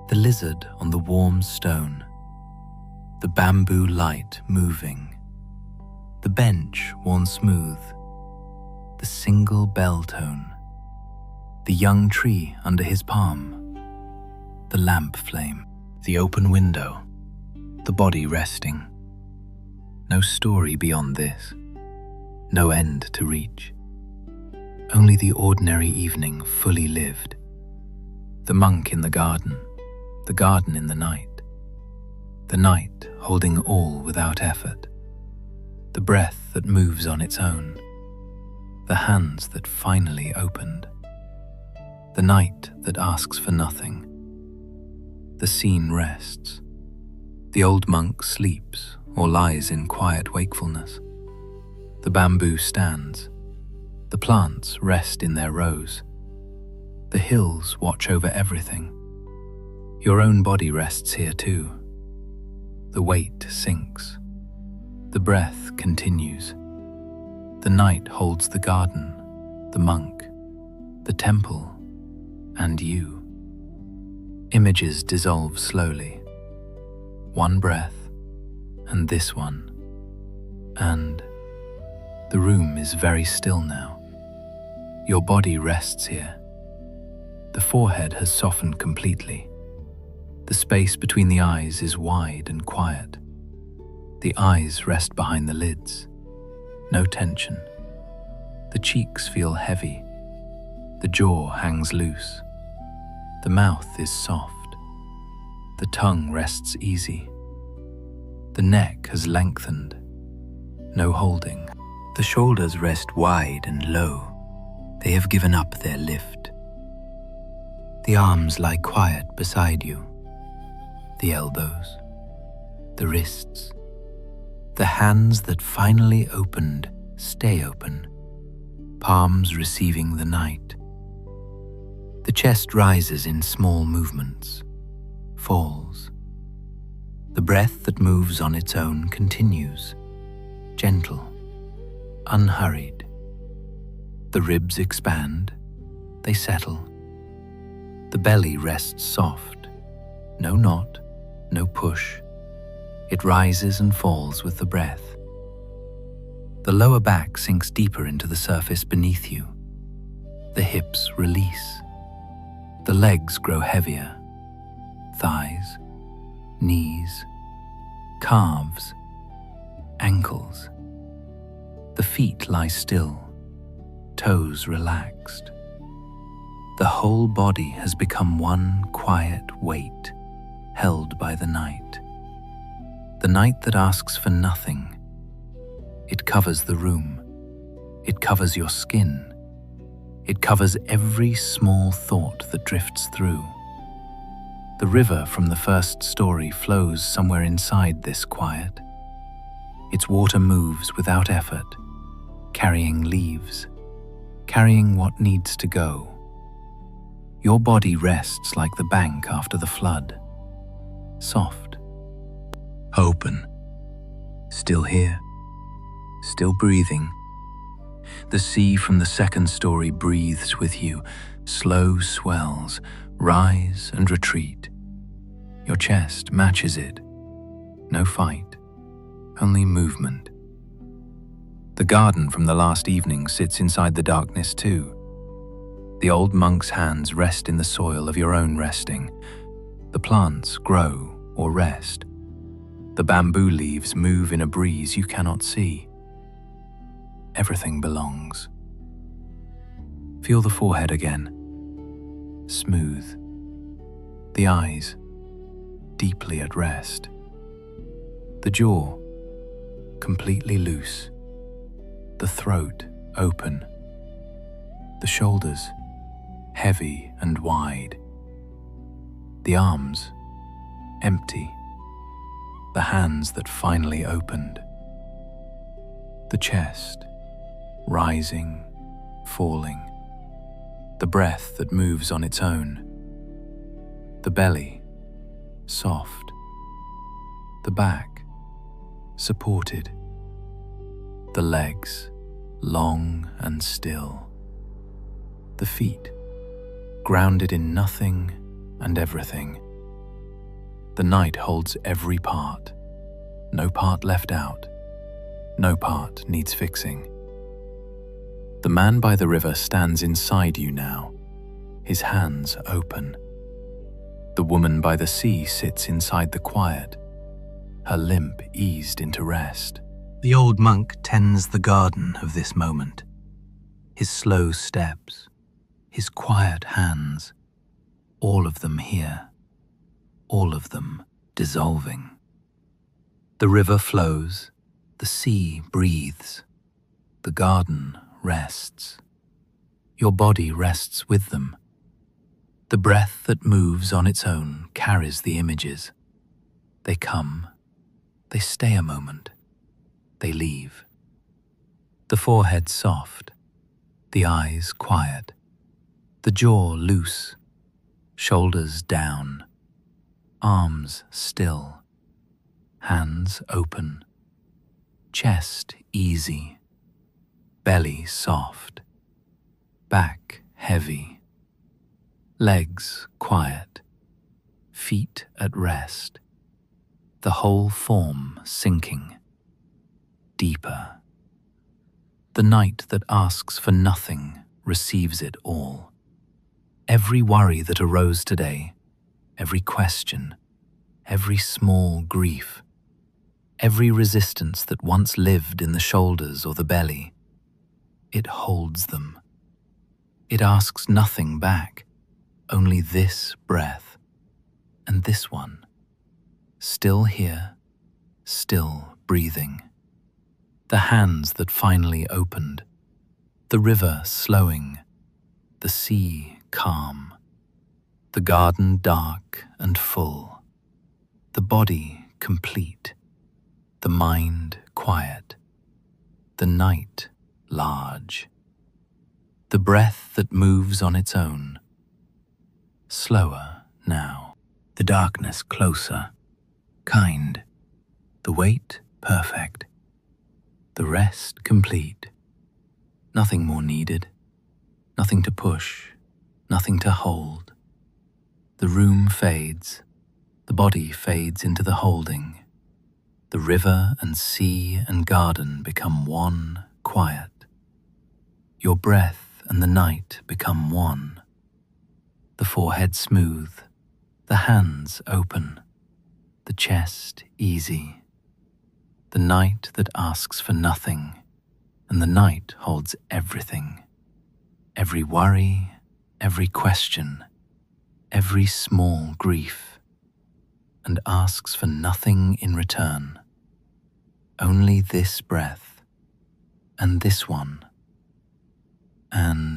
the lizard on the warm stone, the bamboo light moving, the bench worn smooth, the single bell tone, the young tree under his palm, the lamp flame, the open window, the body resting. No story beyond this, no end to reach. Only the ordinary evening fully lived. The monk in the garden in the night holding all without effort, the breath that moves on its own, the hands that finally opened, the night that asks for nothing. The scene rests. The old monk sleeps or lies in quiet wakefulness. The bamboo stands. The plants rest in their rows. The hills watch over everything. Your own body rests here too. The weight sinks. The breath continues. The night holds the garden, the monk, the temple, and you. Images dissolve slowly. One breath, and this one, and the room is very still now. Your body rests here. The forehead has softened completely. The space between the eyes is wide and quiet. The eyes rest behind the lids. No tension. The cheeks feel heavy. The jaw hangs loose. The mouth is soft. The tongue rests easy. The neck has lengthened. No holding. The shoulders rest wide and low. They have given up their lift. The arms lie quiet beside you. The elbows, the wrists, the hands that finally opened stay open, palms receiving the night. The chest rises in small movements, falls. The breath that moves on its own continues, gentle, unhurried. The ribs expand, they settle. The belly rests soft, no knot, no push. It rises and falls with the breath. The lower back sinks deeper into the surface beneath you. The hips release. The legs grow heavier. Thighs, knees, calves, ankles. The feet lie still, toes relaxed. The whole body has become one quiet weight, held by the night. The night that asks for nothing. It covers the room. It covers your skin. It covers every small thought that drifts through. The river from the first story flows somewhere inside this quiet. Its water moves without effort, carrying leaves, carrying what needs to go. Your body rests like the bank after the flood. Soft, open, still here, still breathing. The sea from the second story breathes with you, slow swells, rise and retreat. Your chest matches it. No fight, only movement. The garden from the last evening sits inside the darkness too. The old monk's hands rest in the soil of your own resting. The plants grow or rest. The bamboo leaves move in a breeze you cannot see. Everything belongs. Feel the forehead again. Smooth. The eyes, deeply at rest. The jaw, completely loose. The throat, open. The shoulders, heavy and wide. The arms, empty. The hands that finally opened. The chest, rising, falling. The breath that moves on its own. The belly, soft. The back, supported. The legs, long and still. The feet, grounded in nothing and everything. The night holds every part, no part left out, no part needs fixing. The man by the river stands inside you now, his hands open. The woman by the sea sits inside the quiet, her limp eased into rest. The old monk tends the garden of this moment, his slow steps, his quiet hands, all of them here, all of them dissolving. The river flows, the sea breathes, the garden rests. Your body rests with them. The breath that moves on its own carries the images. They come, they stay a moment, they leave. The forehead soft, the eyes quiet, the jaw loose, shoulders down, arms still, hands open, chest easy, belly soft, back heavy, legs quiet, feet at rest, the whole form sinking, deeper. The night that asks for nothing receives it all. Every worry that arose today, every question, every small grief, every resistance that once lived in the shoulders or the belly, it holds them. It asks nothing back, only this breath and this one, still here, still breathing. The hands that finally opened, the river slowing, the sea calm, the garden dark and full, the body complete, the mind quiet, the night large, the breath that moves on its own, slower now, the darkness closer, kind, the weight perfect, the rest complete, nothing more needed, nothing to push, nothing to hold. The room fades, the body fades into the holding. The river and sea and garden become one quiet. Your breath and the night become one. The forehead smooth, the hands open, the chest easy. The night that asks for nothing, and the night holds everything. Every worry, every question, every small grief, and asks for nothing in return. Only this breath, and this one, and